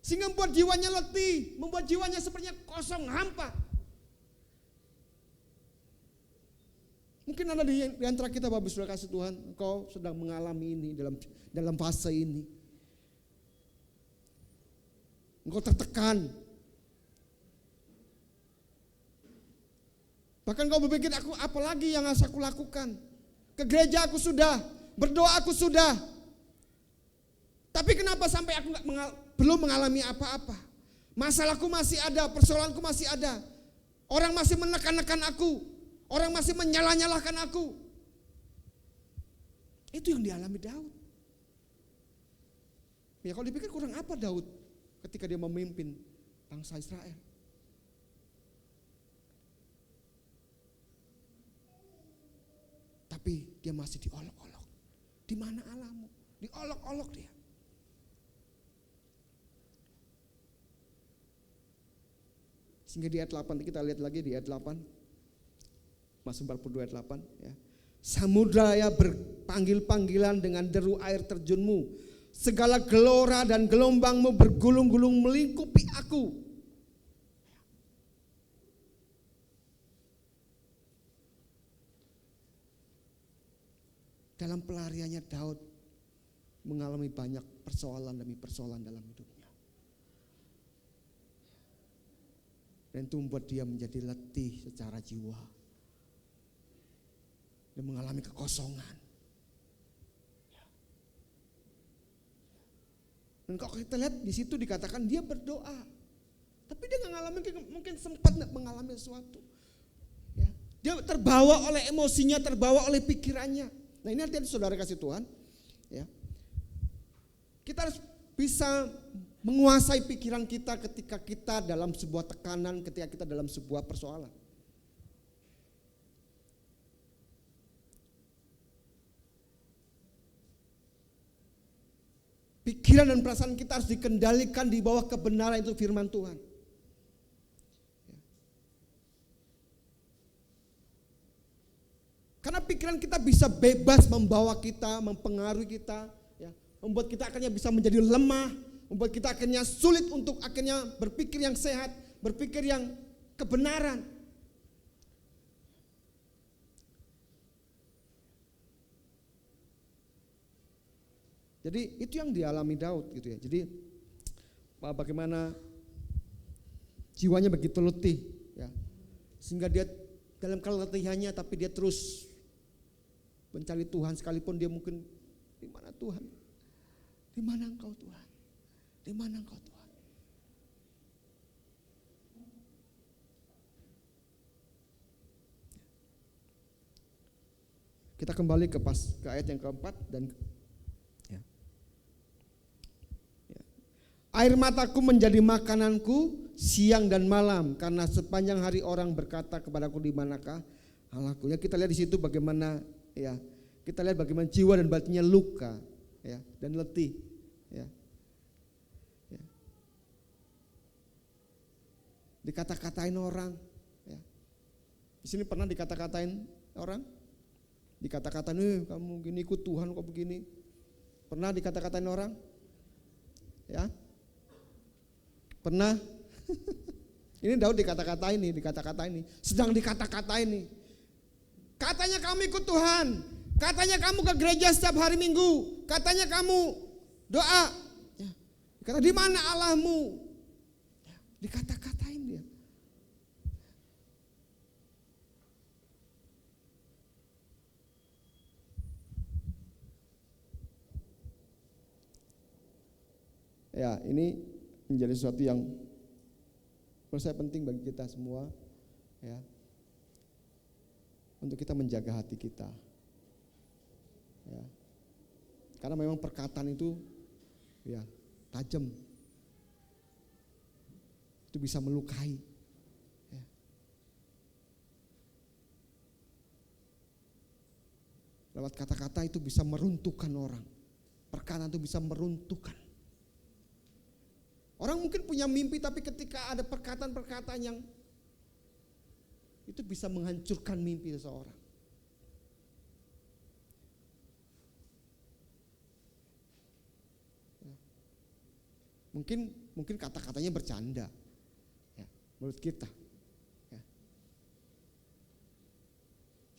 Sehingga membuat jiwanya letih, membuat jiwanya sepertinya kosong, hampa. Mungkin ada di antara kita, Bapak Saudara kasih Tuhan, engkau sedang mengalami ini dalam fase ini. Engkau tertekan. Bahkan kau berpikir, aku apalagi yang harus aku lakukan? Ke gereja aku sudah, berdoa aku sudah. Tapi kenapa sampai aku belum mengalami apa-apa? Masalahku masih ada, persoalanku masih ada. Orang masih menekan-nekan aku. Orang masih menyalah-nyalahkan aku. Itu yang dialami Daud. Ya kalau dipikir kurang apa Daud ketika dia memimpin bangsa Israel. Tapi dia masih diolok-olok. Di mana Allahmu? Diolok-olok dia. Sehingga di ayat 8, kita lihat lagi di ayat 8. Mazmur 42 ayat 8 ya. Samudra ya berpanggil-panggilan dengan deru air terjunmu. Segala gelora dan gelombangmu bergulung-gulung melingkupi aku. Dalam pelariannya Daud mengalami banyak persoalan demi persoalan dalam hidupnya. Dan itu membuat dia menjadi letih secara jiwa. Dan mengalami kekosongan. Dan kalau kita lihat di situ dikatakan dia berdoa. Tapi dia nggak mengalami, mungkin sempat mengalami sesuatu. Ya. Dia terbawa oleh emosinya, terbawa oleh pikirannya. Nah ini artinya saudara kasih Tuhan. Ya. Kita harus bisa menguasai pikiran kita ketika kita dalam sebuah tekanan, ketika kita dalam sebuah persoalan. Pikiran dan perasaan kita harus dikendalikan di bawah kebenaran itu firman Tuhan. Karena pikiran kita bisa bebas membawa kita, mempengaruhi kita, ya, membuat kita akhirnya bisa menjadi lemah, membuat kita akhirnya sulit untuk akhirnya berpikir yang sehat, berpikir yang kebenaran. Jadi itu yang dialami Daud gitu ya. Jadi bagaimana jiwanya begitu letih ya. Sehingga dia dalam keletihannya tapi dia terus mencari Tuhan sekalipun dia mungkin di mana Tuhan? Di mana Engkau Tuhan? Di mana Engkau Tuhan? Kita kembali ke ayat yang keempat dan air mataku menjadi makananku siang dan malam, karena sepanjang hari orang berkata kepadaku, di manakah Allahku? Ya, kita lihat di situ bagaimana ya, kita lihat bagaimana jiwa dan batinnya luka ya, dan letih ya. Ya. Dikata-katain orang ya. Di sini pernah dikata-katain orang? Dikata-katain, kamu gini ikut Tuhan kok begini. Pernah dikata-katain orang? Ya. Pernah? Ini Daud dikata-katain nih, sedang dikata-katain nih. Katanya kamu ikut Tuhan, katanya kamu ke gereja setiap hari Minggu, katanya kamu doa. Ya. Kata di mana Allahmu? Ya. Dikata-katain dia. Ya, ini menjadi sesuatu yang menurut saya penting bagi kita semua, ya, untuk kita menjaga hati kita, ya, karena memang perkataan itu, ya, tajam, itu bisa melukai, ya. Lewat kata-kata itu bisa meruntuhkan orang, perkataan itu bisa meruntuhkan. Orang mungkin punya mimpi, tapi ketika ada perkataan-perkataan yang itu bisa menghancurkan mimpi seseorang. Mungkin kata-katanya bercanda, ya, menurut kita, ya.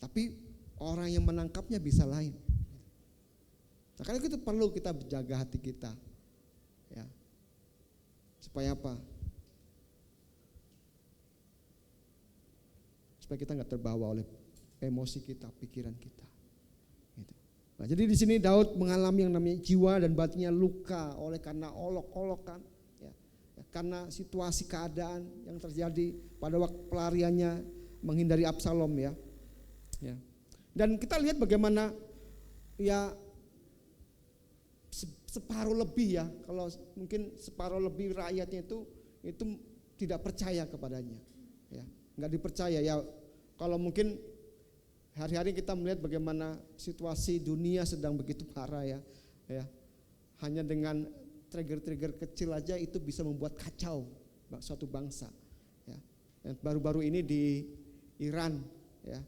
Tapi orang yang menangkapnya bisa lain. Nah, karena itu perlu kita jaga hati kita, ya. Supaya apa? Supaya kita nggak terbawa oleh emosi kita, pikiran kita. Gitu. Nah, jadi di sini Daud mengalami yang namanya jiwa dan batinnya luka oleh karena olok-olokan, ya. Karena situasi keadaan yang terjadi pada waktu pelariannya menghindari Absalom, ya. Ya. Dan kita lihat bagaimana, ya, separuh lebih, ya, kalau mungkin separuh lebih rakyatnya itu tidak percaya kepadanya, ya, nggak dipercaya, ya. Kalau mungkin hari-hari kita melihat bagaimana situasi dunia sedang begitu parah, ya, ya, hanya dengan trigger-trigger kecil aja itu bisa membuat kacau suatu bangsa, ya. Dan baru-baru ini di Iran, ya,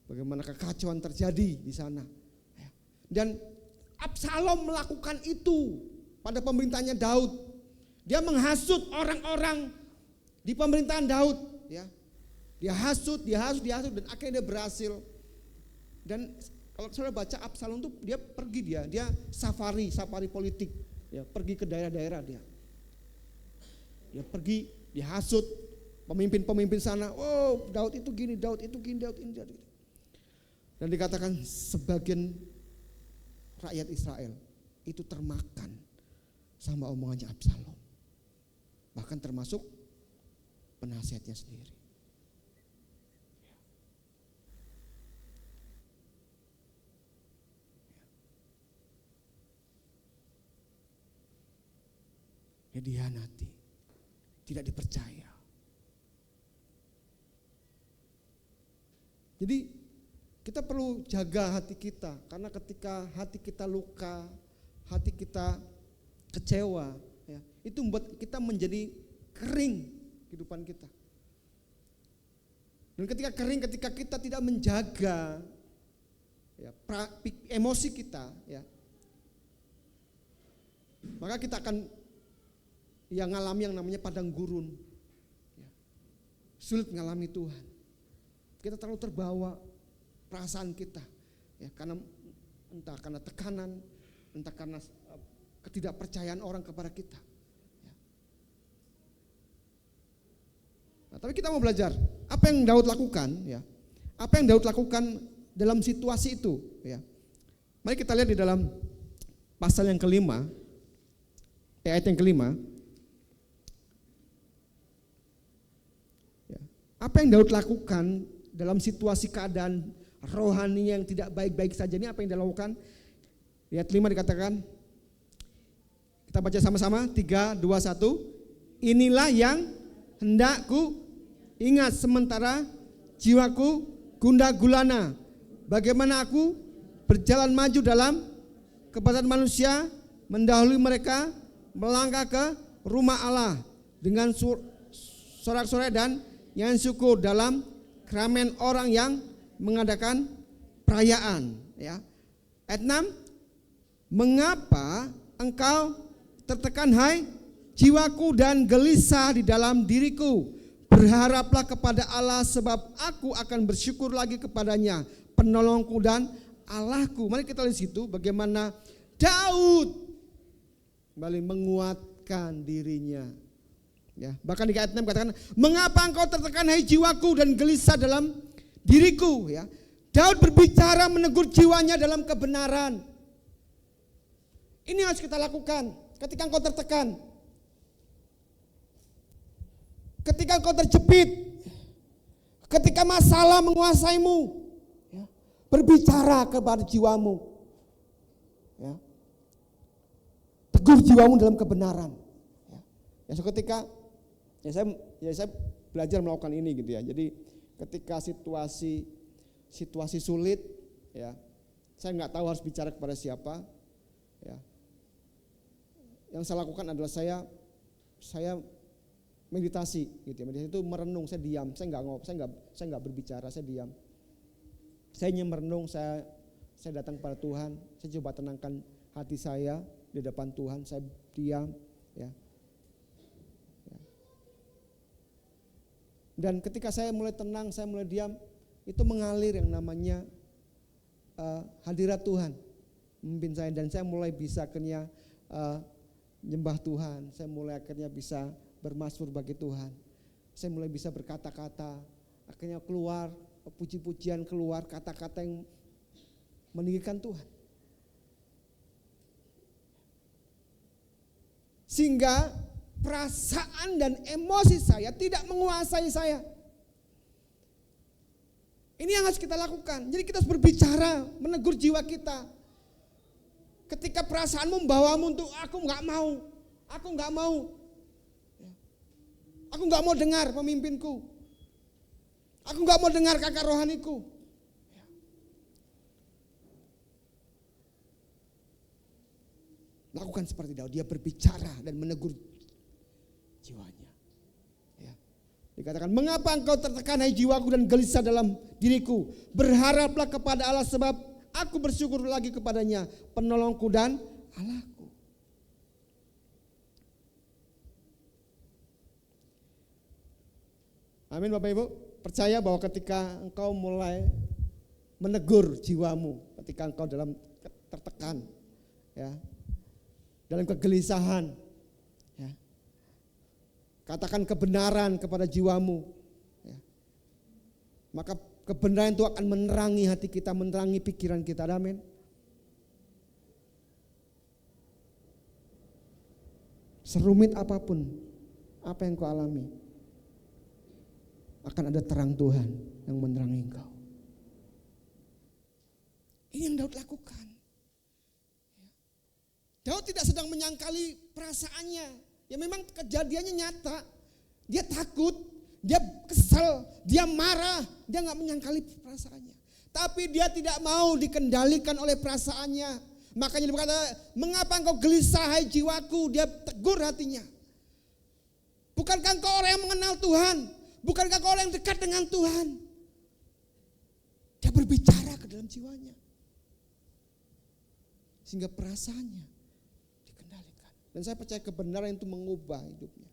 bagaimana kekacauan terjadi di sana, ya. Dan Absalom melakukan itu pada pemerintahannya Daud. Dia menghasut orang-orang di pemerintahan Daud, ya. Dia hasut dan akhirnya dia berhasil. Dan kalau saudara baca Absalom itu dia pergi, dia safari politik, ya, pergi ke daerah-daerah dia. Dia pergi, dia hasut pemimpin-pemimpin sana. Oh, Daud itu gini, Daud itu gini. Dan dikatakan sebagian rakyat Israel itu termakan sama omongannya Absalom, bahkan termasuk penasihatnya sendiri. Dia dihianati, tidak dipercaya. Jadi kita perlu jaga hati kita, karena ketika hati kita luka, hati kita kecewa, ya, itu membuat kita menjadi kering kehidupan kita. Dan ketika kering, ketika kita tidak menjaga, ya, emosi kita, ya, maka kita akan yang ngalami yang namanya padang gurun, ya, sulit mengalami Tuhan. Kita terlalu terbawa perasaan kita, ya, karena entah karena tekanan, entah karena ketidakpercayaan orang kepada kita, ya. Nah, tapi kita mau belajar apa yang Daud lakukan, ya, apa yang Daud lakukan dalam situasi itu, ya. Mari kita lihat di dalam pasal yang kelima, ayat yang kelima, ya. Apa yang Daud lakukan dalam situasi keadaan rohani yang tidak baik-baik saja, ini apa yang dia lakukan? Ayat 5 dikatakan, kita baca sama-sama, 3, 2, 1. Inilah yang hendak ku ingat sementara jiwaku gundah gulana. Bagaimana aku berjalan maju dalam kepada manusia, mendahului mereka melangkah ke rumah Allah dengan sorak-sorai dan nyanyi syukur dalam keramaian orang yang mengadakan perayaan, ya. Ayat 6, mengapa engkau tertekan hai jiwaku dan gelisah di dalam diriku? Berharaplah kepada Allah sebab aku akan bersyukur lagi kepadanya, penolongku dan Allahku. Mari kita lihat situ bagaimana Daud kembali menguatkan dirinya, ya. Bahkan di ayat 6 katakan, mengapa engkau tertekan hai jiwaku dan gelisah dalam diriku, ya. Daud berbicara menegur jiwanya dalam kebenaran. Ini harus kita lakukan. ketika engkau tertekan, ketika engkau terjepit, ketika masalah menguasaimu, ya, berbicara kepada jiwamu, ya, tegur jiwamu dalam kebenaran. Ya, seketika, saya belajar melakukan ini gitu ya. Jadi ketika situasi sulit, ya, saya nggak tahu harus bicara kepada siapa, ya. Yang saya lakukan adalah saya meditasi gitu ya. Meditasi itu merenung, saya diam, saya nggak berbicara, saya diam. Saya hanya merenung, saya datang kepada Tuhan, saya coba tenangkan hati saya di depan Tuhan, saya diam, ya. Dan ketika saya mulai tenang, saya mulai diam, itu mengalir yang namanya hadirat Tuhan memimpin saya, dan saya mulai bisa akhirnya nyembah Tuhan, saya mulai akhirnya bisa bermazmur bagi Tuhan, saya mulai bisa berkata-kata, akhirnya keluar puji-pujian, keluar kata-kata yang meninggikan Tuhan, sehingga perasaan dan emosi saya tidak menguasai saya. Ini yang harus kita lakukan. Jadi kita harus berbicara, menegur jiwa kita. Ketika perasaan membawamu untuk aku nggak mau dengar pemimpinku, aku nggak mau dengar kakak rohaniku. Lakukan seperti Daud, dia berbicara dan menegur jiwanya. Ya. Dikatakan, mengapa engkau tertekan hai jiwaku dan gelisah dalam diriku? Berharaplah kepada Allah sebab aku bersyukur lagi kepadanya, penolongku dan Allahku. Amin Bapak Ibu. Percaya bahwa ketika engkau mulai menegur jiwamu, ketika engkau dalam tertekan, ya, dalam kegelisahan, ya, katakan kebenaran kepada jiwamu, ya, maka kebenaran itu akan menerangi hati kita, menerangi pikiran kita. Amin. Serumit apapun apa yang kau alami, akan ada terang Tuhan yang menerangi engkau. Ini yang Daud lakukan. Daud tidak sedang menyangkali perasaannya. Ya memang kejadiannya nyata. Dia takut, dia kesal, dia marah, dia gak menyangkali perasaannya. Tapi dia tidak mau dikendalikan oleh perasaannya. Makanya dia berkata, mengapa engkau gelisah hai jiwaku? Dia tegur hatinya. Bukankah engkau orang yang mengenal Tuhan? Bukankah engkau orang yang dekat dengan Tuhan? Dia berbicara ke dalam jiwanya. Sehingga perasaannya dikendalikan. Dan saya percaya kebenaran itu mengubah hidupnya.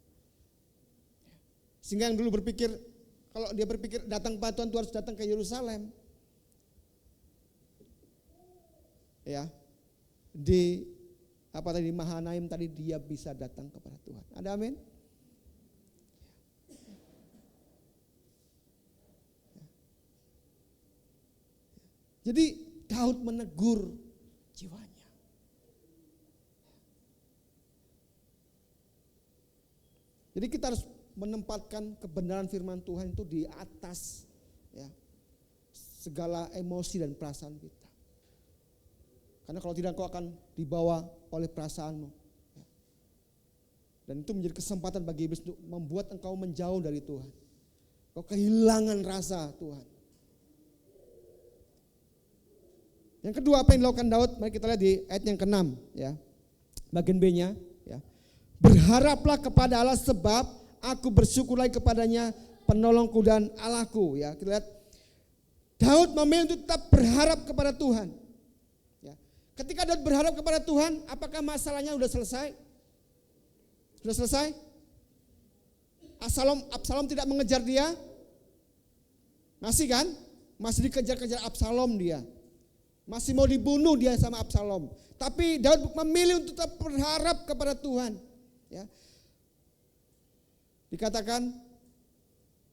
Sehingga yang dulu berpikir, kalau dia berpikir datang kepada Tuhan, Tuhan harus datang ke Yerusalem. Ya, di Mahanaim tadi dia bisa datang kepada Tuhan. Ada amin? Jadi Daud menegur jiwanya. Jadi kita harus menempatkan kebenaran firman Tuhan itu di atas, ya, segala emosi dan perasaan kita. Karena kalau tidak kau akan dibawa oleh perasaanmu. Dan itu menjadi kesempatan bagi iblis untuk membuat engkau menjauh dari Tuhan. Kau kehilangan rasa Tuhan. Yang kedua, apa yang dilakukan Daud? Mari kita lihat di ayat yang ke-6, ya. Bagian B-nya, ya. Berharaplah kepada Allah sebab aku bersyukur lagi kepadanya, penolongku dan Allahku, ya. Kita lihat Daud memilih untuk tetap berharap kepada Tuhan. Ya. Ketika Daud berharap kepada Tuhan, apakah masalahnya sudah selesai? Sudah selesai? Absalom tidak mengejar dia? Masih kan? Masih dikejar-kejar Absalom dia. Masih mau dibunuh dia sama Absalom. Tapi Daud memilih untuk tetap berharap kepada Tuhan. Ya. Dikatakan,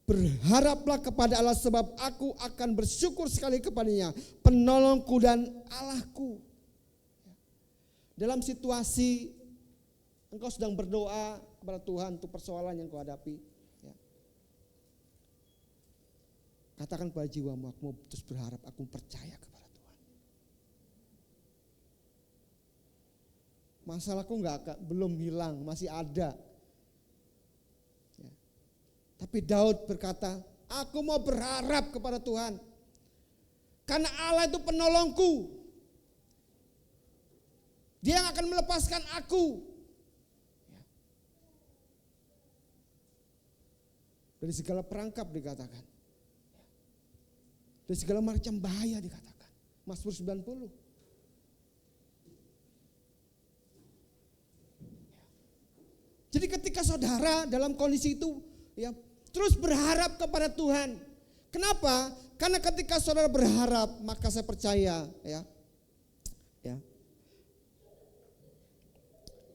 berharaplah kepada Allah sebab aku akan bersyukur sekali kepadanya, penolongku dan Allahku. Dalam situasi engkau sedang berdoa kepada Tuhan untuk persoalan yang kau hadapi, ya. Katakan pada jiwamu, aku mau terus berharap, aku percaya kepada Tuhan. Masalahku belum hilang, masih ada. Ya. Tapi Daud berkata, aku mau berharap kepada Tuhan. Karena Allah itu penolongku. Dia yang akan melepaskan aku. Ya. Dari segala perangkap dikatakan. Dari segala macam bahaya dikatakan. Mazmur 90. Jadi ketika saudara dalam kondisi itu, ya, terus berharap kepada Tuhan. Kenapa? Karena ketika saudara berharap, maka saya percaya, ya,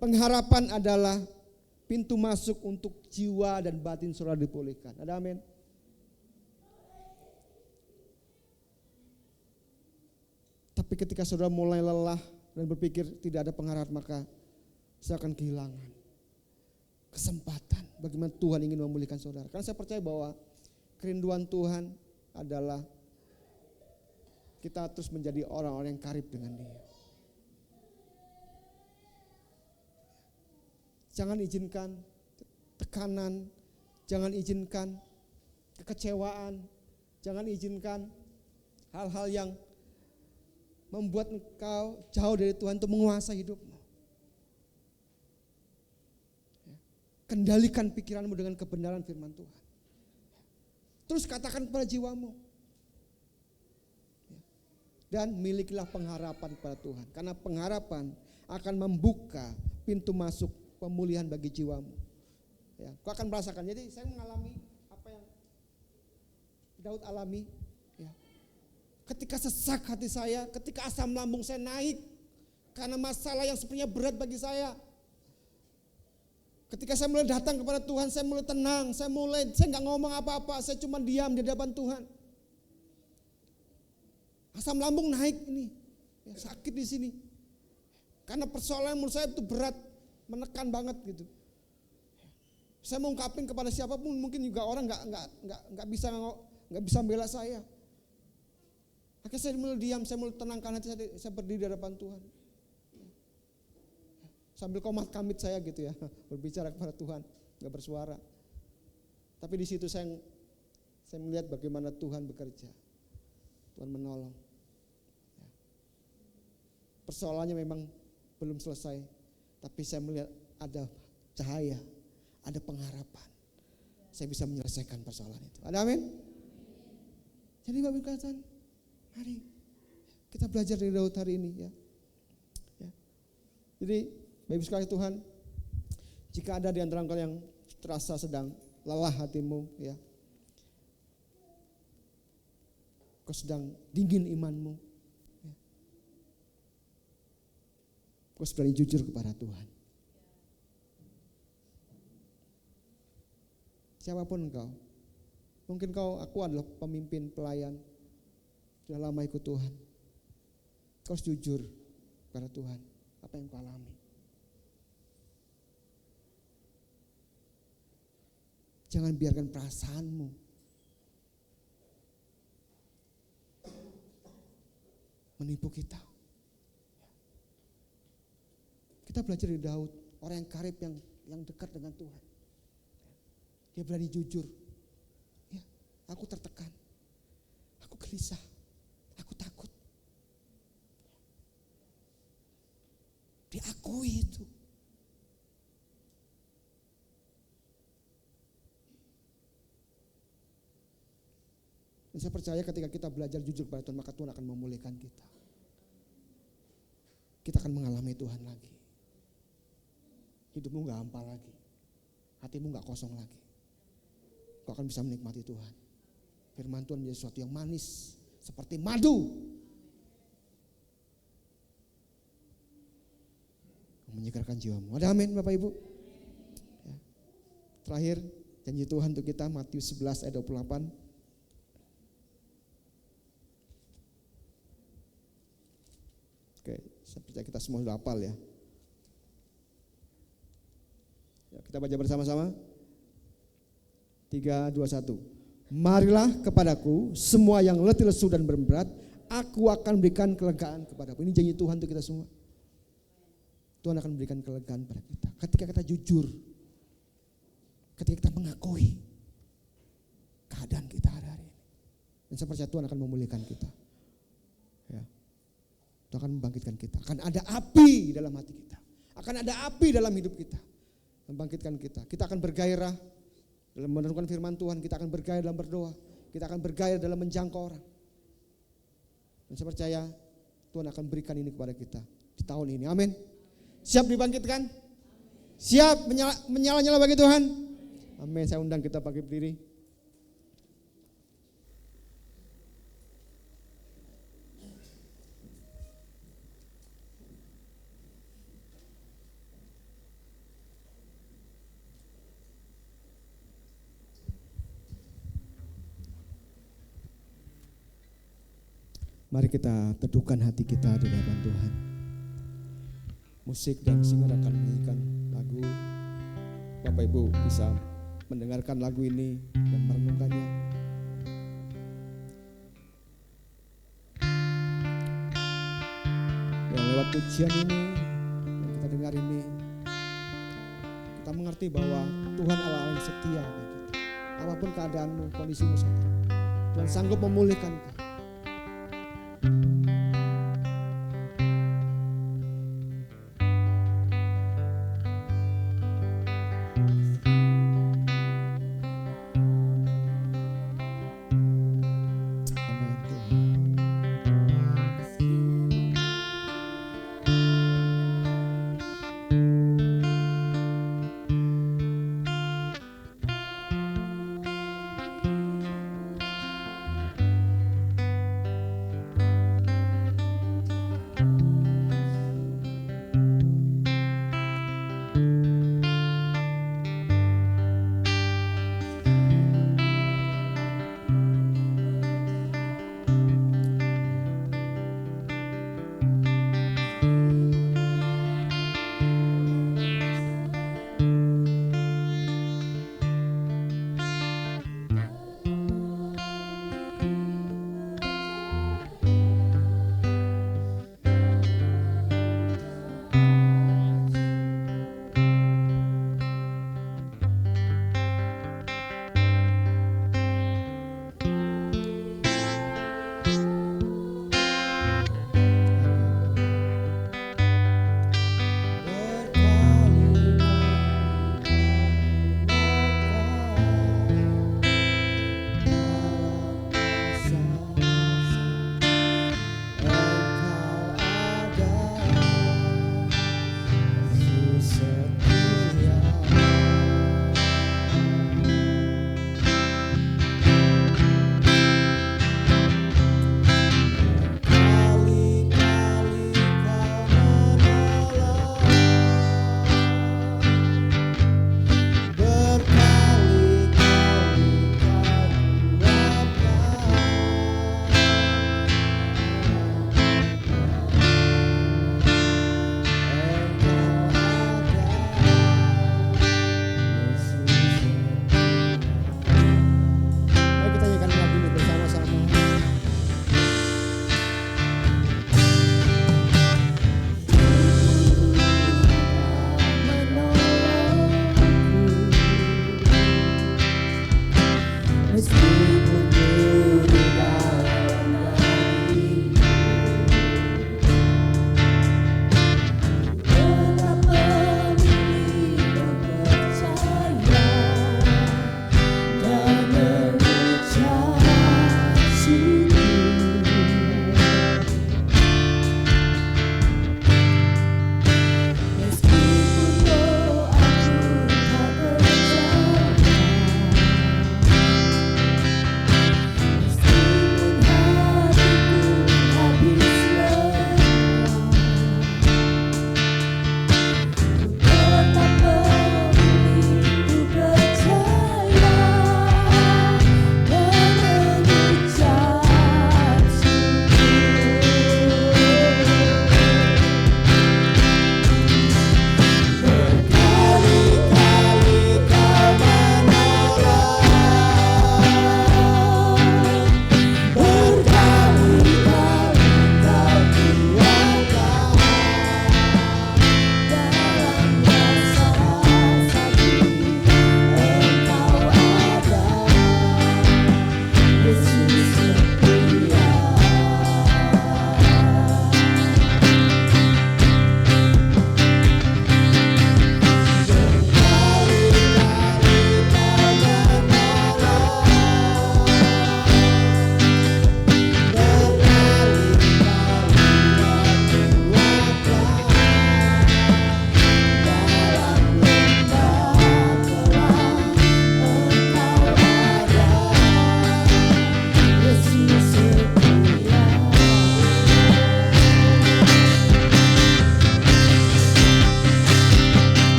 pengharapan adalah pintu masuk untuk jiwa dan batin saudara dipulihkan. Ada amin? Tapi ketika saudara mulai lelah dan berpikir tidak ada pengharapan, maka saya akan kehilangan kesempatan bagaimana Tuhan ingin memulihkan saudara. Karena saya percaya bahwa kerinduan Tuhan adalah kita terus menjadi orang-orang yang karib dengan Dia. Jangan izinkan tekanan, jangan izinkan kekecewaan, jangan izinkan hal-hal yang membuat engkau jauh dari Tuhan untuk menguasai hidupmu. Kendalikan pikiranmu dengan kebenaran firman Tuhan. Terus katakan kepada jiwamu. Dan milikilah pengharapan kepada Tuhan. Karena pengharapan akan membuka pintu masuk pemulihan bagi jiwamu. Ya, kau akan merasakan. Jadi saya mengalami apa yang Daud alami. Ya. Ketika sesak hati saya, ketika asam lambung saya naik. Karena masalah yang sebenarnya berat bagi saya. Ketika saya mulai datang kepada Tuhan, saya mulai tenang, saya nggak ngomong apa-apa, saya cuma diam di hadapan Tuhan. Asam lambung naik ini, ya, sakit di sini. Karena persoalan menurut saya itu berat, menekan banget gitu. Saya mau ungkapin kepada siapapun, mungkin juga orang nggak bisa membela saya. Akhirnya saya mulai diam, saya mulai tenangkan hati saya berdiri di hadapan Tuhan. Sambil komat kamit saya gitu ya, berbicara kepada Tuhan, nggak bersuara. Tapi di situ saya melihat bagaimana Tuhan bekerja, Tuhan menolong. Persoalannya memang belum selesai, tapi saya melihat ada cahaya, ada pengharapan. Saya bisa menyelesaikan persoalan itu. Ada amin? Jadi Bapak katakan, mari kita belajar dari Daud hari ini ya. Jadi Bapak sekalian Tuhan, jika ada di antara engkau yang terasa sedang lelah hatimu, ya, kau sedang dingin imanmu, ya, kau berani jujur kepada Tuhan. Siapapun engkau, mungkin aku adalah pemimpin pelayan, sudah lama ikut Tuhan. Kau harus jujur kepada Tuhan, apa yang kau alami. Jangan biarkan perasaanmu menipu kita. Kita belajar dari Daud, orang yang karib, yang dekat dengan Tuhan. Dia berani jujur. Ya, aku tertekan, aku gelisah, aku takut. Diakui itu. Dan saya percaya ketika kita belajar jujur kepada Tuhan, maka Tuhan akan memulihkan kita. Kita akan mengalami Tuhan lagi. Hidupmu gak hampa lagi. Hatimu gak kosong lagi. Kau akan bisa menikmati Tuhan. Firman Tuhan menjadi sesuatu yang manis, seperti madu. Menyegarkan jiwamu. Ada amin Bapak Ibu? Ya. Terakhir, janji Tuhan untuk kita, Matius 11 ayat 28. Oke, saya percaya kita semua sudah hafal ya. Kita baca bersama-sama. 3, 2, 1. Marilah kepadaku semua yang letih lesu dan berat, aku akan berikan kelegaan kepadamu. Ini janji Tuhan untuk kita semua. Tuhan akan berikan kelegaan pada kita. Ketika kita jujur, ketika kita mengakui keadaan kita hari ini. Dan saya percaya Tuhan akan memulihkan kita. Ya. Tuhan akan membangkitkan kita. Akan ada api dalam hati kita. Akan ada api dalam hidup kita. Membangkitkan kita. Kita akan bergairah dalam merenungkan firman Tuhan. Kita akan bergairah dalam berdoa. Kita akan bergairah dalam menjangkau orang. Dan saya percaya Tuhan akan berikan ini kepada kita di tahun ini. Amin. Siap dibangkitkan? Siap menyala-nyala bagi Tuhan? Amin. Saya undang kita bangkit berdiri. Mari kita teduhkan hati kita di hadapan Tuhan. Musik dan singer akan menyanyikan lagu. Bapak Ibu bisa mendengarkan lagu ini dan merenungkannya. Dan lewat pujian ini yang kita dengar ini, kita mengerti bahwa Tuhan Allah yang setia bagi kita. Apapun keadaanmu, kondisimu saat ini, Tuhan sanggup memulihkan kau.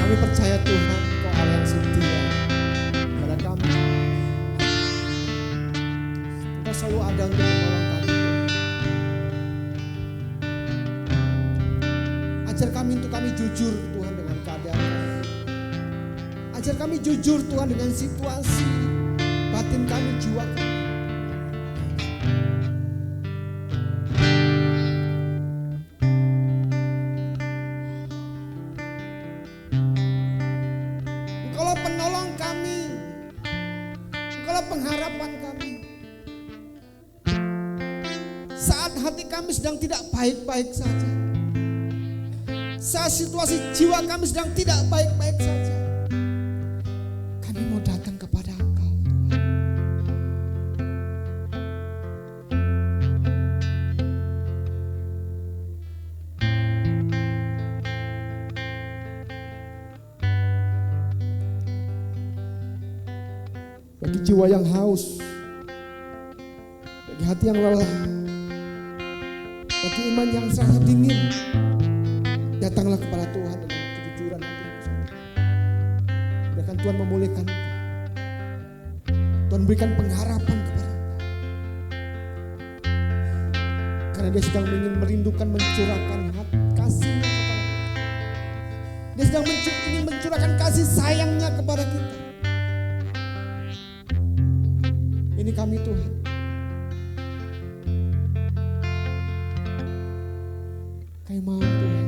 Kami percaya Tuhan, Kau Allah yang setia kepada kami. Engkau selalu ada untuk menolong kami, Tuhan. Ajar kami untuk kami jujur Tuhan dengan keadaan kami. Ajar kami jujur Tuhan dengan situasi batin kami, jiwa kami. Engkaulah penolong kami, Engkaulah pengharapan kami. Saat hati kami sedang tidak baik-baik saja, saat situasi jiwa kami sedang tidak baik-baik saja, kami mau datang kepada Engkau, Tuhan. Bagi jiwa yang haus, bagi hati yang lelah, bagi iman yang sangat dingin, datanglah kepada Tuhan dengan kejujuran hati. Biarkan Tuhan memulihkan engkau. Tuhan berikan pengharapan kepada engkau. Karena Dia sedang ingin merindukan mencurahkan kasih-Nya kepada kita. Dia sedang ingin mencurahkan kasih sayangnya kepada kita. Ini kami Tuhan. Kami mau Tuhan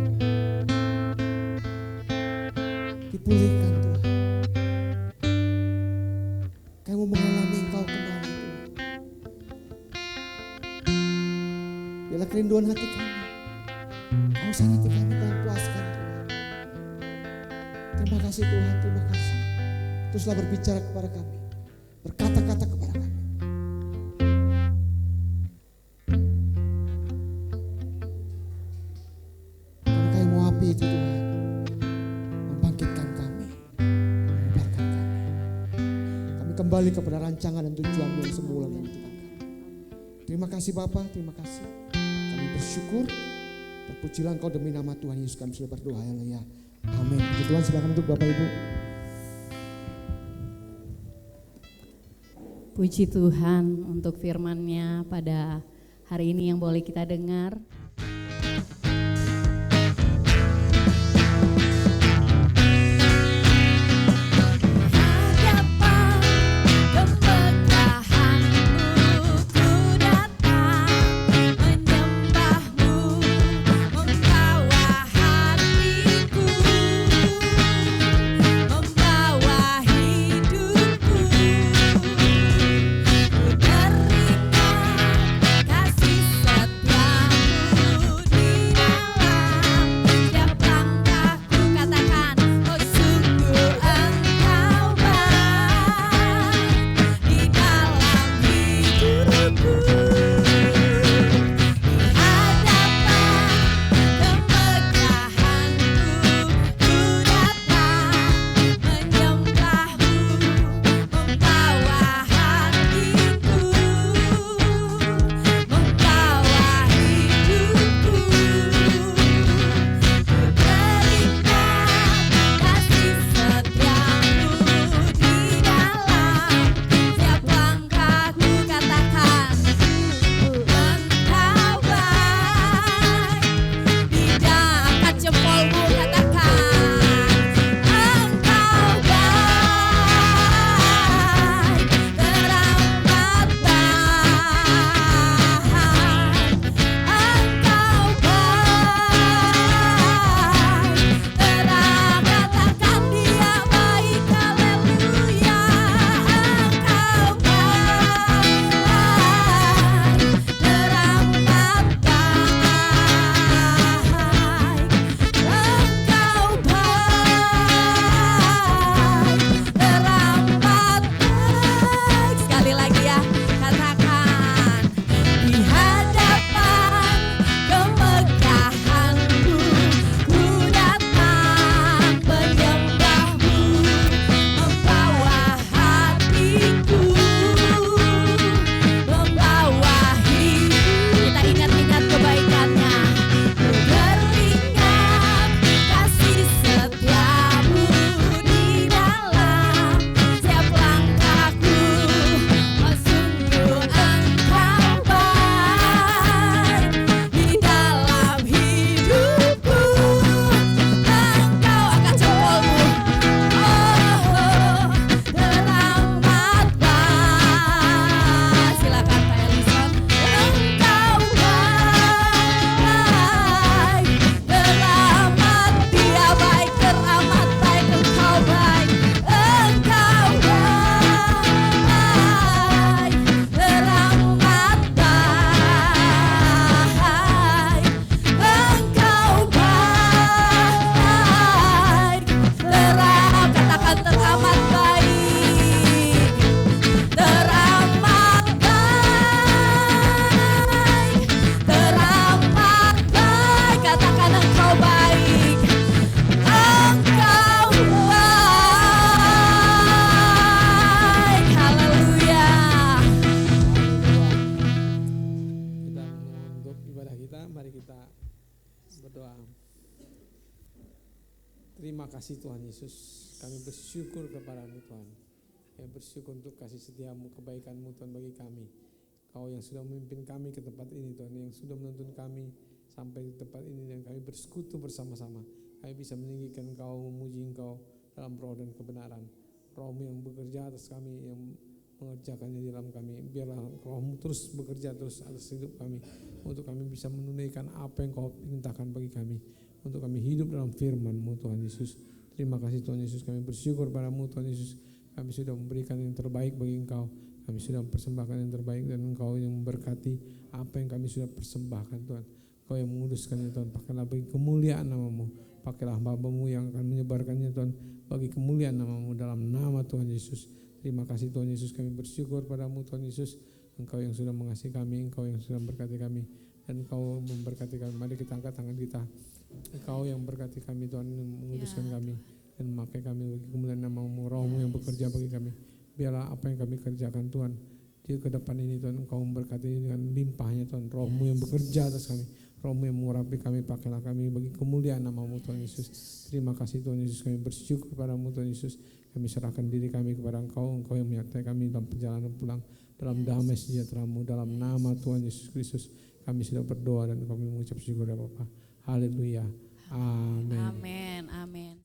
dipulihkan Tuhan. Kami mau mengalami Engkau kembali Tuhan. Biarlah kerinduan hati kami, kehausan hati kami Tuhan puaskan Tuhan. Terima kasih Tuhan, terima kasih. Teruslah berbicara kepada kami, berkata-kata kepada kami. Itu Tuhan membangkitkan kami, mengubarkan kami. Kami kembali kepada rancangan dan tujuan yang semula dalam Tuhan kami. Terima kasih Bapa, terima kasih. Kami bersyukur. Terpujilah Engkau demi nama Tuhan Yesus kami sudah berdoa, haleluya. Amin. Puji Tuhan, silakan untuk Bapak Ibu. Puji Tuhan untuk firman-Nya pada hari ini yang boleh kita dengar. Kasih setiamu Terima kasih Tuhan Yesus. Kami bersyukur kepadamu Tuhan. Kami bersyukur untuk kasih setiamu, kebaikanmu Tuhan bagi kami. Kau yang sudah memimpin kami ke tempat ini Tuhan, yang sudah menuntun kami sampai di tempat ini, dan kami bersekutu bersama-sama. Kami bisa meninggikan Engkau, memuji Engkau dalam roh dan kebenaran. Rohmu yang bekerja atas kami, yang mengerjakannya di dalam kami. Biarlah Rohmu terus bekerja terus atas hidup kami, untuk kami bisa menunaikan apa yang Kau perintahkan bagi kami, untuk kami hidup dalam firman-Mu Tuhan Yesus. Terima kasih Tuhan Yesus, kami bersyukur padamu Tuhan Yesus. Kami sudah memberikan yang terbaik bagi Engkau, kami sudah mempersembahkan yang terbaik, dan Engkau yang memberkati apa yang kami sudah persembahkan Tuhan. Engkau yang menguduskannya Tuhan, pakailah bagi kemuliaan nama-Mu. Pakailah hamba-Mu yang akan menyebarkannya Tuhan, bagi kemuliaan nama-Mu dalam nama Tuhan Yesus. Terima kasih Tuhan Yesus, kami bersyukur padamu Tuhan Yesus. Engkau yang sudah mengasihi kami, Engkau yang sudah memberkati kami, dan Engkau memberkati kami. Mari kita angkat tangan kita. Engkau yang berkati kami Tuhan, menguduskan kami dan memakai kami bagi kemuliaan nama-Mu. Roh-Mu yang bekerja bagi kami. Biarlah apa yang kami kerjakan Tuhan di ke depan ini Tuhan, Engkau memberkati dengan limpahnya Tuhan. Roh-Mu yang bekerja atas kami, Roh-Mu yang mengurapi kami, pakailah kami bagi kemuliaan nama-Mu Tuhan Yesus. Terima kasih Tuhan Yesus, kami bersyukur padamu Tuhan Yesus. Kami serahkan diri kami kepada Engkau, Engkau yang menyertai kami dalam perjalanan pulang, dalam damai sejahtera-Mu, dalam nama Tuhan Yesus Kristus. Kami sudah berdoa dan kami mengucap syukur ya Bapa. Haleluya. Amin. Amin. Amin.